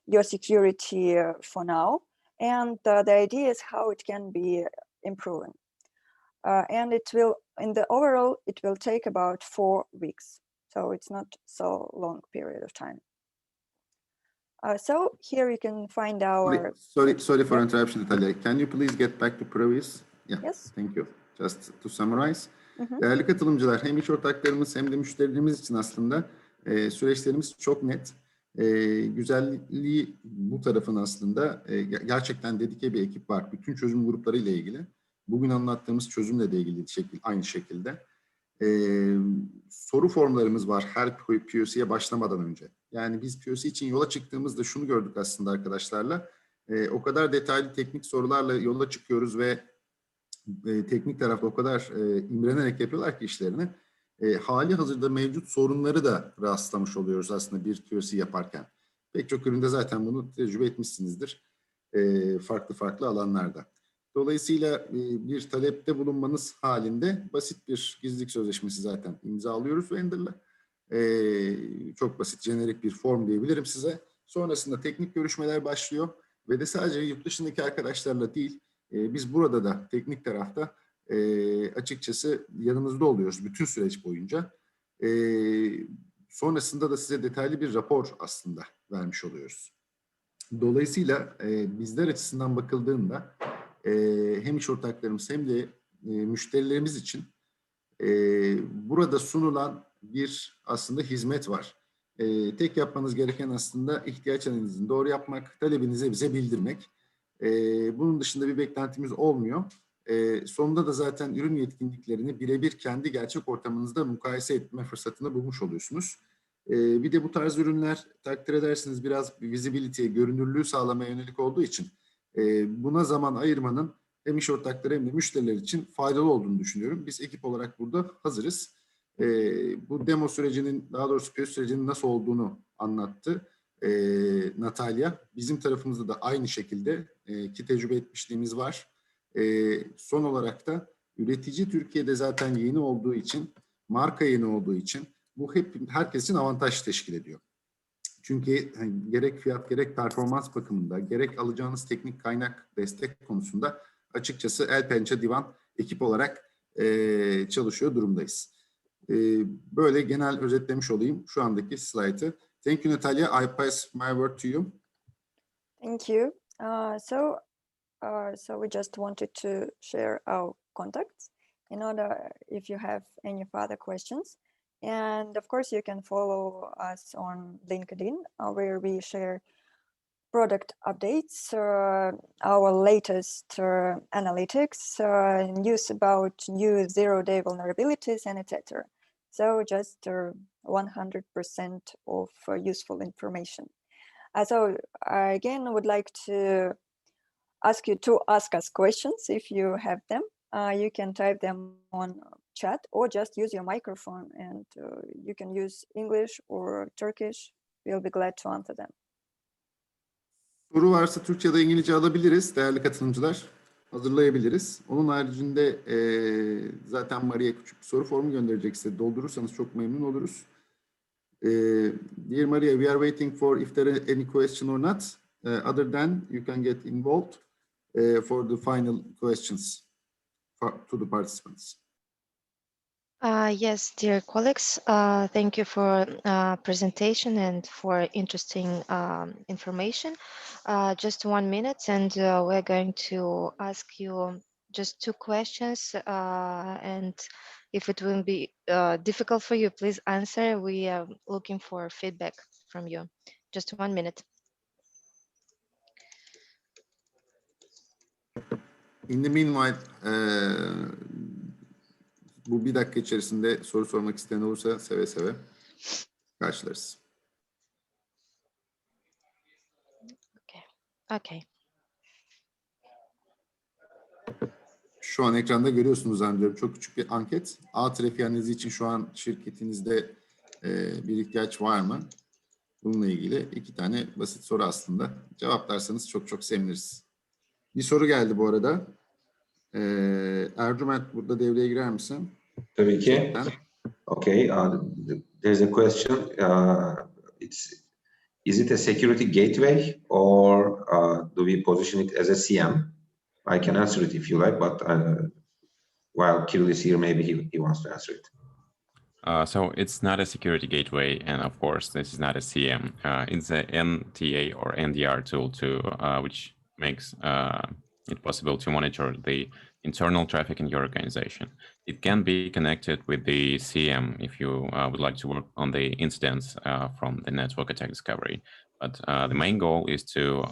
your security for now, and the idea is how it can be improved. And it will, in the overall, it will take about 4 weeks. So it's not so long period of time. So here you can find our... Sorry for interruption, Natalia. Can you please get back to previous? Yeah, yes. Thank you. Just to summarize. Değerli katılımcılar, hem iş ortaklarımız hem de müşterilerimiz için aslında süreçlerimiz çok net. Güzelliği bu tarafın aslında gerçekten dedike bir ekip var. Bütün çözüm grupları ile ilgili. Bugün anlattığımız çözümle de ilgili aynı şekilde. Soru formlarımız var her POC'ye başlamadan önce. Yani biz POC için yola çıktığımızda şunu gördük aslında arkadaşlarla. O kadar detaylı teknik sorularla yola çıkıyoruz ve teknik tarafta o kadar imrenerek yapıyorlar ki işlerini. Hali hazırda mevcut sorunları da rastlamış oluyoruz aslında bir POC yaparken. Pek çok üründe zaten bunu tecrübe etmişsinizdir farklı alanlarda. Dolayısıyla bir talepte bulunmanız halinde basit bir gizlilik sözleşmesi zaten imzalıyoruz Vendor'la. Çok basit, jenerik bir form diyebilirim size. Sonrasında teknik görüşmeler başlıyor ve de sadece yurt dışındaki arkadaşlarla değil, biz burada da teknik tarafta açıkçası yanınızda oluyoruz bütün süreç boyunca. Sonrasında da size detaylı bir rapor aslında vermiş oluyoruz. Dolayısıyla bizler açısından bakıldığında hem iş ortaklarımız hem de müşterilerimiz için burada sunulan bir aslında hizmet var. Tek yapmanız gereken aslında ihtiyaç analizini doğru yapmak, talebinizi bize bildirmek. Bunun dışında bir beklentimiz olmuyor. Sonunda da zaten ürün yetkinliklerini birebir kendi gerçek ortamınızda mukayese etme fırsatını bulmuş oluyorsunuz. Bir de bu tarz ürünler takdir edersiniz biraz visibility, görünürlüğü sağlamaya yönelik olduğu için buna zaman ayırmanın hem iş ortakları hem de müşteriler için faydalı olduğunu düşünüyorum. Biz ekip olarak burada hazırız. Bu demo sürecinin, daha doğrusu POC sürecinin nasıl olduğunu anlattı Natalia. Bizim tarafımızda da aynı şekilde ki tecrübe etmişliğimiz var. Son olarak da üretici Türkiye'de zaten yeni olduğu için, marka yeni olduğu için bu herkes için avantaj teşkil ediyor. Çünkü gerek fiyat gerek performans bakımında gerek alacağınız teknik kaynak destek konusunda açıkçası el pençe divan ekip olarak çalışıyor durumdayız. Böyle genel özetlemiş olayım şu andaki slaytı. Thank you Natalia. I pass my word to you. Thank you. So we just wanted to share our contacts in order if you have any further questions. And of course, you can follow us on LinkedIn, where we share product updates, our latest analytics, news about new zero-day vulnerabilities, and etc. So just 100% of useful information. So again, I would like to ask you to ask us questions if you have them. You can type them on chat or just use your microphone, and you can use English or Turkish. We'll be glad to answer them. Soru varsa Türkçe ya da İngilizce alabiliriz değerli katılımcılar. hazırlayabiliriz. Onun haricinde zaten Maria'ya küçük bir soru formu gönderecek size. Doldurursanız çok memnun oluruz. Dear Maria, we are waiting for if there are any question or not. Other than you can get involved for the final questions to the participants. Yes, dear colleagues, thank you for presentation and for interesting information. Just 1 minute and we're going to ask you just 2 questions and if it will be difficult for you, please answer. We are looking for feedback from you. Just 1 minute. In the meanwhile, bu 1 dakika içerisinde soru sormak isteyen olursa seve seve karşılarız. Okay. Şu an ekranda görüyorsunuz zannediyorum. Çok küçük bir anket. Ağ trafiği analizi için şu an şirketinizde bir ihtiyaç var mı? Bununla ilgili 2 tane basit soru aslında. Cevaplarsanız çok çok seviniriz. Bir soru geldi bu arada. Ercüment burada devreye girer misin? Tabii ki. Okay. There's a question. Is it a security gateway or do we position it as a CM? I can answer it if you like, but while Kirill is here, maybe he wants to answer it. So it's not a security gateway, and of course, this is not a CM. It's a Nta or NDR tool which makes it possible to monitor the internal traffic in your organization. It can be connected with the CM if you would like to work on the incidents from the network attack discovery. But the main goal is to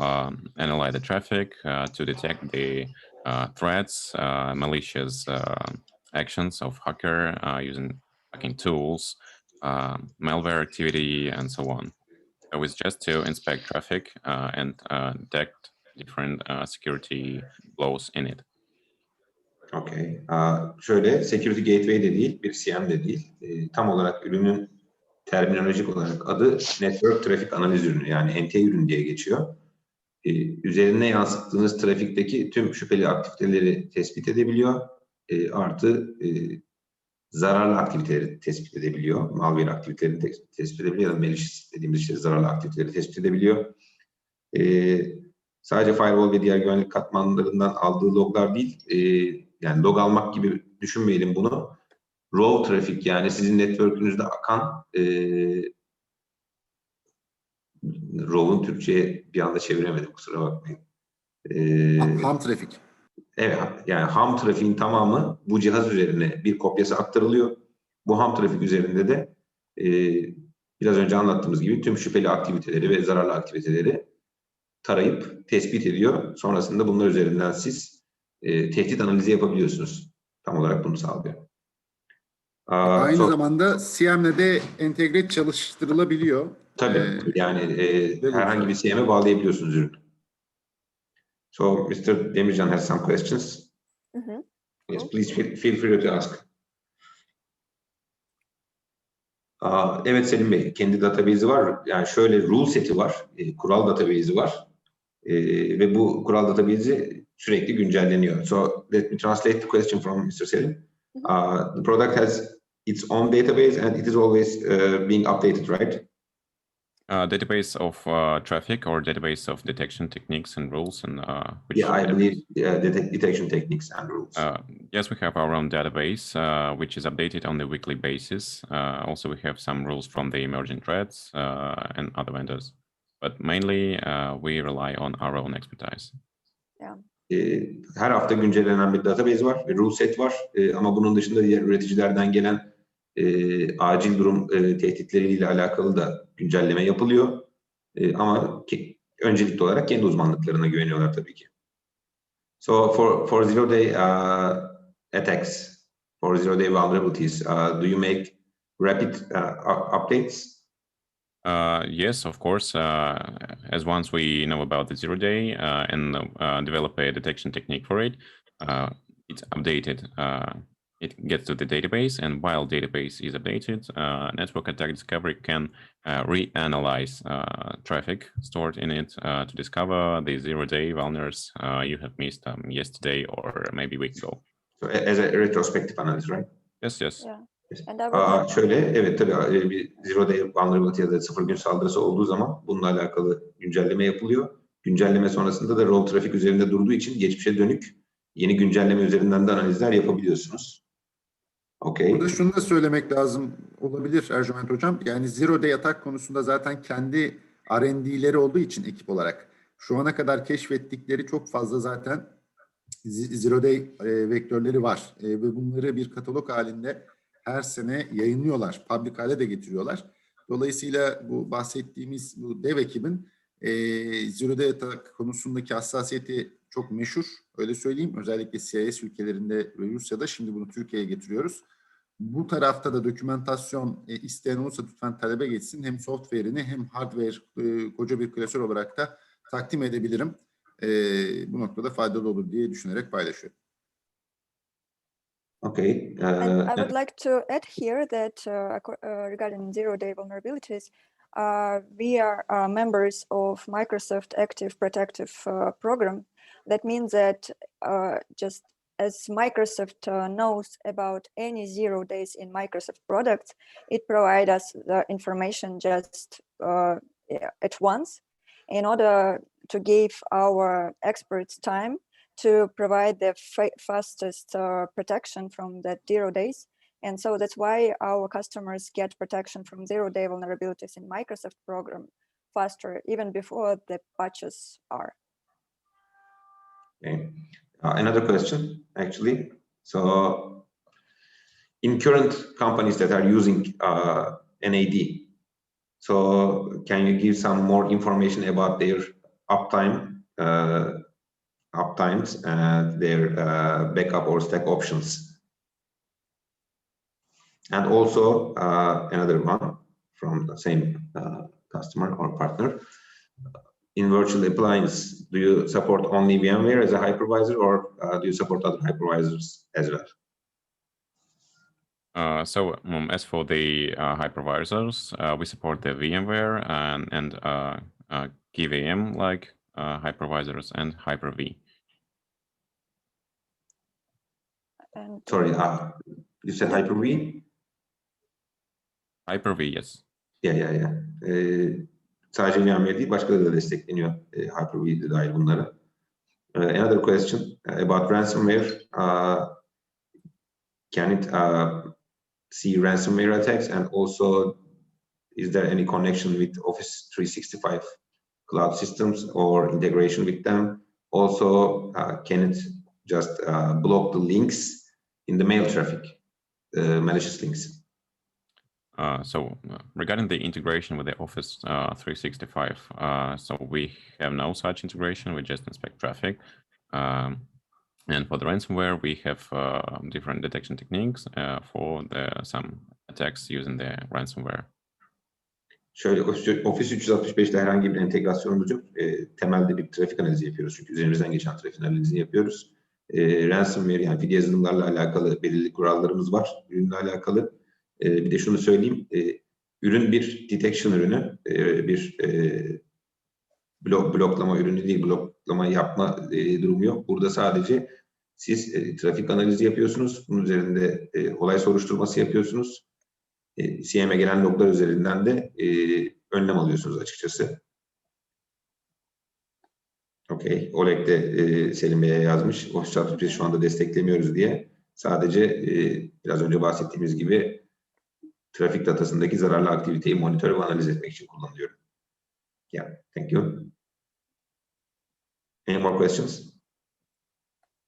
analyze the traffic, to detect the threats, malicious actions of hacker using hacking tools, malware activity, and so on. So it's just to inspect traffic and detect different security flows in it. Okay. Şöyle, security gateway de değil, bir CM de değil. Tam olarak ürünün terminolojik olarak adı network trafik analiz ürünü, yani NT ürünü diye geçiyor. Üzerine yansıttığınız trafikteki tüm şüpheli aktiviteleri tespit edebiliyor. Artı zararlı aktiviteleri tespit edebiliyor. Malware aktivitelerini tespit edebiliyor. Ya da malicious dediğimiz işte zararlı aktiviteleri tespit edebiliyor. Sadece firewall ve diğer güvenlik katmanlarından aldığı loglar değil, yani log almak gibi düşünmeyelim bunu. Raw trafik, yani sizin network'ünüzde akan raw'un Türkçe'ye bir anda çeviremedim, kusura bakmayın. Ham trafik. Evet, yani ham trafiğin tamamı bu cihaz üzerine bir kopyası aktarılıyor. Bu ham trafik üzerinde de biraz önce anlattığımız gibi tüm şüpheli aktiviteleri ve zararlı aktiviteleri tarayıp tespit ediyor. Sonrasında bunlar üzerinden siz tehdit analizi yapabiliyorsunuz. Tam olarak bunu sağlıyor. Aynı zamanda CM'le de entegre çalıştırılabiliyor. Tabii. Yani herhangi bir CM'e bağlayabiliyorsunuz ürünü. So, Mr. Demircan has some questions. Yes, please feel free to ask. Evet Selim Bey, kendi database'i var. Yani şöyle rule seti var, kural database'i var. Ve bu kural database'i sürekli güncelleniyor. So, let me translate the question from Mr. Selim. The product has its own database and it is always being updated, right? Database of traffic or database of detection techniques and rules, and which yeah, I believe detection techniques and rules. Yes, we have our own database, which is updated on the weekly basis. Also, we have some rules from the emerging threats and other vendors, but mainly we rely on our own expertise. Yeah. Her hafta güncellenen bir database var, bir rule set var. Ama bunun dışında diğer üreticilerden gelen acil durum tehditleriyle alakalı da güncelleme yapılıyor. Ama öncelikli olarak kendi uzmanlıklarına güveniyorlar tabii ki. So for zero day attacks, for zero day vulnerabilities, do you make rapid updates? Yes, of course. As once we know about the zero day and develop a detection technique for it, it's updated it gets to the database, and while database is updated, network attack discovery can reanalyze traffic stored in it to discover the zero-day vulners you have missed yesterday or maybe a week ago. So as a retrospective analysis, right? Yes, yes. Yeah. And I would like Şöyle, evet tabii bir zero day vulnerability ya da 0 gün saldırısı olduğu zaman bununla alakalı güncelleme yapılıyor. Güncelleme sonrasında da raw trafik üzerinde durduğu için geçmişe dönük yeni güncelleme üzerinden de analizler yapabiliyorsunuz. Okay. Burada şunu da söylemek lazım olabilir Ercüment Hocam. Yani Zero Day atak konusunda zaten kendi R&D'leri olduğu için ekip olarak şu ana kadar keşfettikleri çok fazla zaten Zero Day vektörleri var. Ve bunları bir katalog halinde her sene yayınlıyorlar. Public hale de getiriyorlar. Dolayısıyla bu bahsettiğimiz bu dev ekibin Zero Day atak konusundaki hassasiyeti çok meşhur. Öyle söyleyeyim. Özellikle CIS ülkelerinde ve Rusya'da şimdi bunu Türkiye'ye getiriyoruz. Bu tarafta da dokümantasyon isteyen olursa lütfen talebe geçsin. Hem software'ini hem hardware koca bir klasör olarak da takdim edebilirim. Bu noktada faydalı olur diye düşünerek paylaşıyorum. Okay. And I would like to add here that regarding zero-day vulnerabilities, we are members of Microsoft Active Protective Program. That means that just as Microsoft knows about any 0 days in Microsoft products, it provides us the information just at once in order to give our experts time to provide the fastest protection from that 0 days. And so that's why our customers get protection from 0-day vulnerabilities in Microsoft program faster, even before the patches are. Okay. Another question, actually. So, in current companies that are using NAD, so can you give some more information about their uptimes and their backup or stack options? And also another one from the same customer or partner. In virtual appliance, do you support only VMware as a hypervisor, or do you support other hypervisors as well? As for the hypervisors, we support the VMware and KVM like hypervisors and Hyper-V. And Sorry, you said Hyper-V? Hyper-V, yes. Yeah. Sadece VMware değil, başkaları da destekleniyor Hyper-V de dahil bunlara. Another question about ransomware. Can it see ransomware attacks, and also is there any connection with Office 365 cloud systems or integration with them? Also, can it just block the links in the mail traffic, malicious links? Regarding the integration with the Office 365, so we have no such integration. We just inspect traffic. And for the ransomware, we have different detection techniques for some attacks using the ransomware. Şöyle, Office 365'te herhangi bir entegrasyonumuz yok. Temelde bir trafik analizi yapıyoruz. Çünkü üzerimizden geçen trafik analizini yapıyoruz. Ransomware yani fidye yazılımlarla alakalı belirli kurallarımız var. Ürünle alakalı. Bir de şunu söyleyeyim. Ürün bir detection ürünü. Bir bloklama ürünü değil. Bloklama yapma durumu yok. Burada sadece siz trafik analizi yapıyorsunuz. Bunun üzerinde olay soruşturması yapıyorsunuz. CM'e gelen loglar üzerinden de önlem alıyorsunuz açıkçası. Okay. Oleg de Selim Bey'e yazmış. Office 365 şu anda desteklemiyoruz diye. Sadece biraz önce bahsettiğimiz gibi trafik datasındaki zararlı aktiviteyi monitör ve analiz etmek için kullanılıyorum. Yeah, thank you. Any more questions?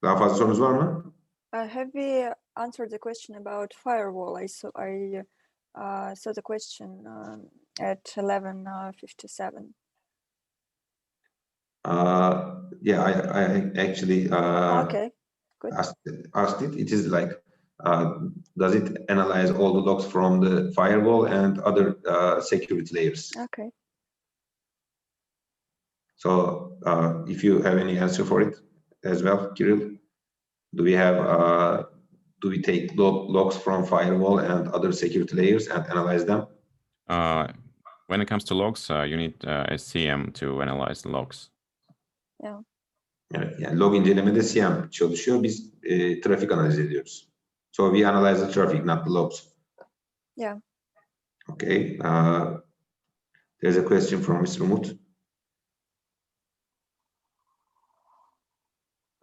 Daha fazla sorunuz var mı? Have we answered the question about firewall? I saw the question at 11:57. Yeah, I actually Okay, good. asked it. It is like, does it analyze all the logs from the firewall and other security layers? Okay. So if you have any answer for it as well, Kirill, do do we take logs from firewall and other security layers and analyze them? When it comes to logs, you need a CM to analyze the logs. Yeah. Evet, yani log incelemede CM çalışıyor. Biz trafik analiz ediyoruz. So we analyze the traffic, not the logs. Yeah. Okay. There's a question from Mr. Umut.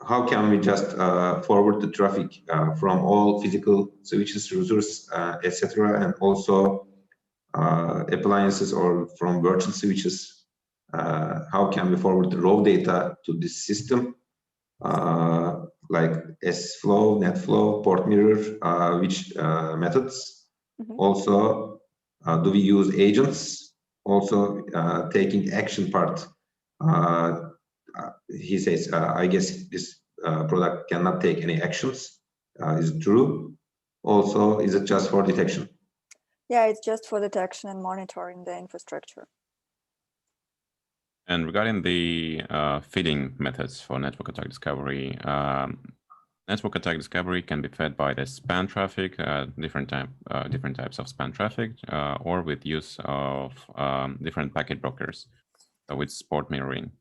How can we just forward the traffic from all physical switches, routers, etc., and also appliances or from virtual switches? How can we forward the raw data to this system, like S-flow, NetFlow, port mirror, which methods? Mhm. Also, do we use agents? Also, taking action part. He says, I guess this product cannot take any actions. Is it true? Also, is it just for detection? Yeah, it's just for detection and monitoring the infrastructure. And regarding the feeding methods for network attack discovery, network attack discovery can be fed by the span traffic, different types of span traffic, or with use of different packet brokers with port mirroring.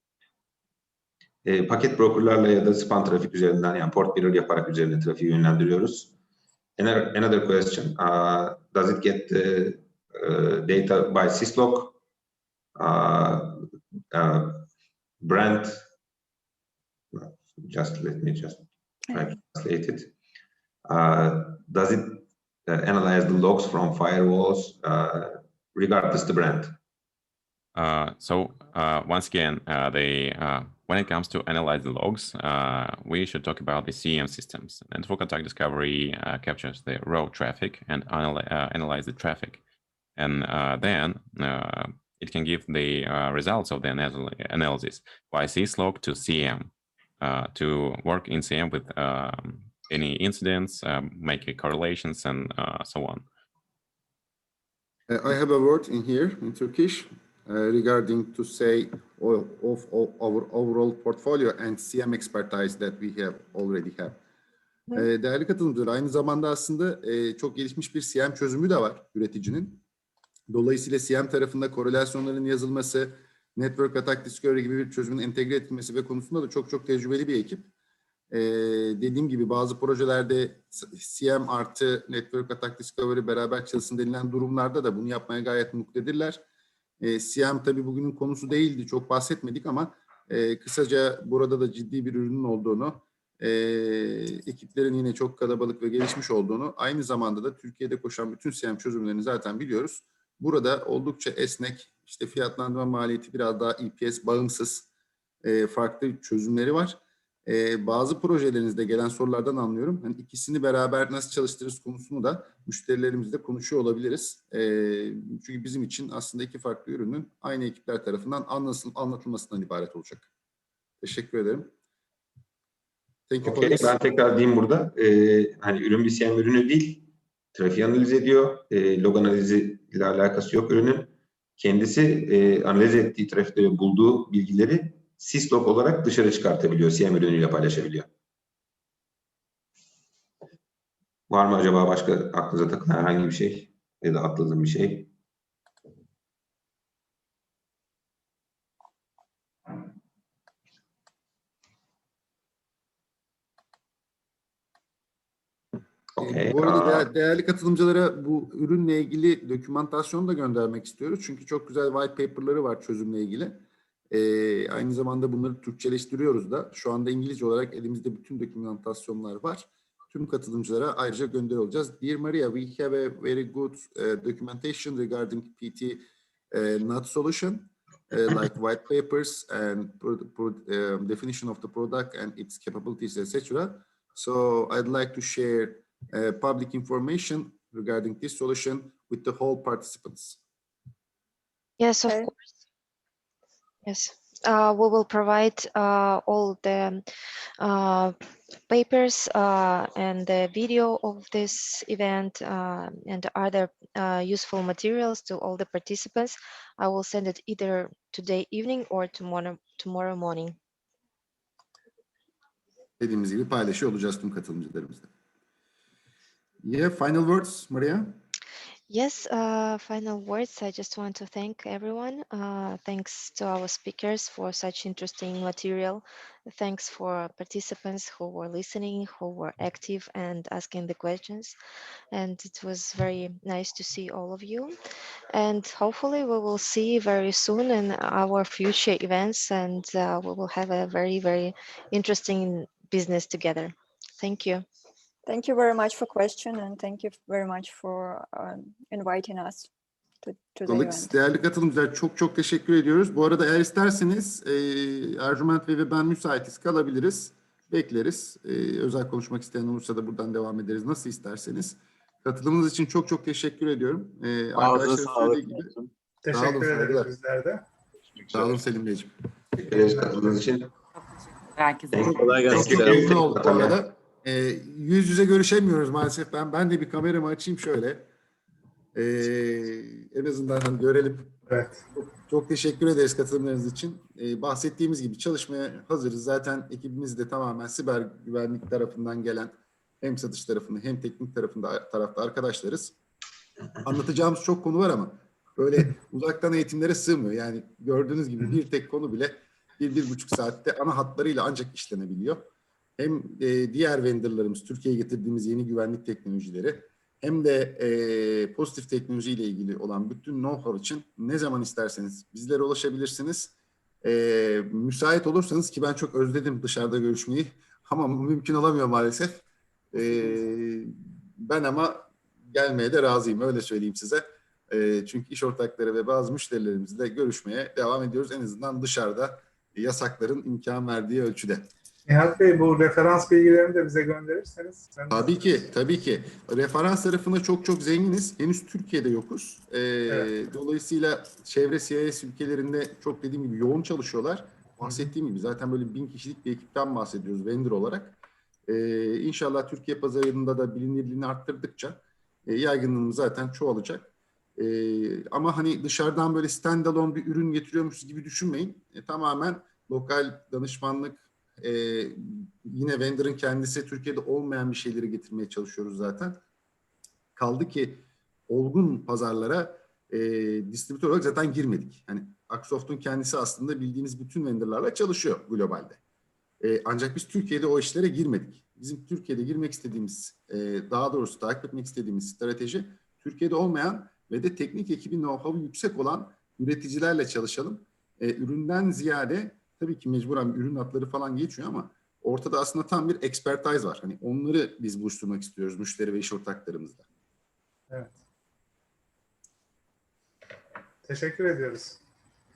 Paket brokerlarla ya da span trafik üzerinden, yani port mirror yaparak üzerine trafiği yönlendiriyoruz. Another question, does it get the data by syslog, brand? Just let me just try to translate it. Does it analyze the logs from firewalls, regardless the brand? Once again, when it comes to analyze the logs, we should talk about the CM systems. Network attack discovery captures the raw traffic and analyze the traffic. And then it can give the results of the analysis by syslog to CM to work in CM with any incidents, make correlations, and so on. I have a word in here in Turkish regarding to say of our overall portfolio and CM expertise that we already have. Değerli katılımcılar, aynı zamanda aslında çok gelişmiş bir CM çözümü de var üreticinin. Dolayısıyla CM tarafında korelasyonların yazılması, Network Attack Discovery gibi bir çözümün entegre edilmesi ve konusunda da çok tecrübeli bir ekip. Dediğim gibi bazı projelerde CM artı Network Attack Discovery beraber çalışsın denilen durumlarda da bunu yapmaya gayet muktedirler. CM tabii bugünün konusu değildi, çok bahsetmedik ama kısaca burada da ciddi bir ürünün olduğunu, ekiplerin yine çok kalabalık ve gelişmiş olduğunu, aynı zamanda da Türkiye'de koşan bütün CM çözümlerini zaten biliyoruz. Burada oldukça esnek, işte fiyatlandırma maliyeti biraz daha EPS bağımsız farklı çözümleri var. Bazı projelerinizde gelen sorulardan anlıyorum. Hani ikisini beraber nasıl çalıştırırız konusunu da müşterilerimizle konuşuyor olabiliriz. Çünkü bizim için aslında iki farklı ürünün aynı ekipler tarafından anlatılmasından ibaret olacak. Teşekkür ederim. Okay, ben tekrar diyeyim burada. Hani ürün bir CM ürünü değil. Trafiği analiz ediyor. Log analizi ile alakası yok ürünün. Kendisi analiz ettiği trafikte ve bulduğu bilgileri syslog olarak dışarı çıkartabiliyor. CM ürünüyle paylaşabiliyor. Var mı acaba başka aklınıza takılan herhangi bir şey ya da atladığım bir şey? Okay. Bu arada değerli katılımcılara bu ürünle ilgili dokümantasyonu da göndermek istiyoruz. Çünkü çok güzel white paper'ları var çözümle ilgili. Aynı zamanda bunları Türkçeleştiriyoruz da. Şu anda İngilizce olarak elimizde bütün dokümantasyonlar var. Tüm katılımcılara ayrıca gönderiyor olacağız. Dear Maria, we have a very good documentation regarding PT Nta Solution, like white papers and definition of the product and its capabilities, etc. So I'd like to share public information regarding this solution with the whole participants. Yes, of course. Yes, we will provide all the papers and the video of this event and other useful materials to all the participants. I will send it either today evening or tomorrow morning. Dediğimiz gibi paylaşıyor olacağız tüm katılımcılarımızla. Yeah, final words, Maria? Yes, final words. I just want to thank everyone. Thanks to our speakers for such interesting material. Thanks for participants who were listening, who were active and asking the questions. And it was very nice to see all of you. And hopefully we will see very soon in our future events, and we will have a very, very interesting business together. Thank you. Thank you very much for question, and thank you very much for inviting us to the Colleagues, event. değerli katılımcılar çok teşekkür ediyoruz. Bu arada eğer isterseniz Ercüment Bey ve ben müsaitiz, kalabiliriz, bekleriz. Özel konuşmak isteyen olursa da buradan devam ederiz, nasıl isterseniz. Katılımınız için çok teşekkür ediyorum. Arkadaşların söylediği gibi. Teşekkür ederiz bizler de. Sağ olun Selim Beyciğim. Teşekkür ederiz katıldığınız için. Herkese. Kolay gelsin. Çok memnun olduk bu arada. Yüz yüze görüşemiyoruz maalesef. Ben de bir kameramı açayım şöyle. En azından hani görelim. Evet. Çok teşekkür ederiz katılımlarınız için. Bahsettiğimiz gibi çalışmaya hazırız. Zaten ekibimiz de tamamen siber güvenlik tarafından gelen hem satış tarafında hem teknik tarafta arkadaşlarız. Anlatacağımız çok konu var ama böyle uzaktan eğitimlere sığmıyor. Yani gördüğünüz gibi bir tek konu bile 1-1,5 saatte ana hatlarıyla ancak işlenebiliyor. Hem diğer vendorlarımız, Türkiye'ye getirdiğimiz yeni güvenlik teknolojileri, hem de pozitif teknoloji ile ilgili olan bütün know-how için ne zaman isterseniz bizlere ulaşabilirsiniz. Müsait olursanız, ki ben çok özledim dışarıda görüşmeyi ama mümkün olamıyor maalesef. Ben ama gelmeye de razıyım, öyle söyleyeyim size. Çünkü iş ortakları ve bazı müşterilerimizle görüşmeye devam ediyoruz. En azından dışarıda yasakların imkan verdiği ölçüde. Nihat Bey, bu referans bilgilerini de bize gönderirseniz. Tabii ki. Referans tarafında çok zenginiz. Henüz Türkiye'de yokuz. Evet. Dolayısıyla çevre CIS ülkelerinde çok dediğim gibi yoğun çalışıyorlar. Bahsettiğim gibi zaten böyle 1000 kişilik bir ekipten bahsediyoruz vendor olarak. İnşallah Türkiye pazarında da bilinirliğini arttırdıkça yaygınlığımız zaten çoğalacak. Ama hani dışarıdan böyle standalone bir ürün getiriyormuşuz gibi düşünmeyin. Tamamen lokal danışmanlık, yine vendor'ın kendisi Türkiye'de olmayan bir şeyleri getirmeye çalışıyoruz zaten. Kaldı ki olgun pazarlara distribütör olarak zaten girmedik. Yani Aksoft'un kendisi aslında bildiğiniz bütün vendor'larla çalışıyor globalde. Ancak biz Türkiye'de o işlere girmedik. Bizim Türkiye'de girmek istediğimiz, daha doğrusu takip etmek istediğimiz strateji, Türkiye'de olmayan ve de teknik ekibi know-how'u yüksek olan üreticilerle çalışalım. Üründen ziyade tabii ki mecburen ürün adları falan geçiyor ama ortada aslında tam bir expertise var. Hani onları biz buluşturmak istiyoruz müşteri ve iş ortaklarımızla. Evet. Teşekkür ediyoruz.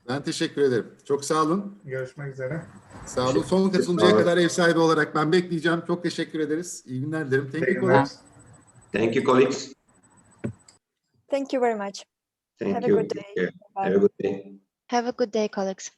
Ben teşekkür ederim. Çok sağ olun. Görüşmek üzere. Sağ olun. Son katılımcıya kadar ev sahibi olarak ben bekleyeceğim. Çok teşekkür ederiz. İyi günler dilerim. Thank you, colleagues. Thank you, colleagues. Thank you very much. Thank Have a you. good day. Yeah. Bye. Have a good day. Have a good day, colleagues.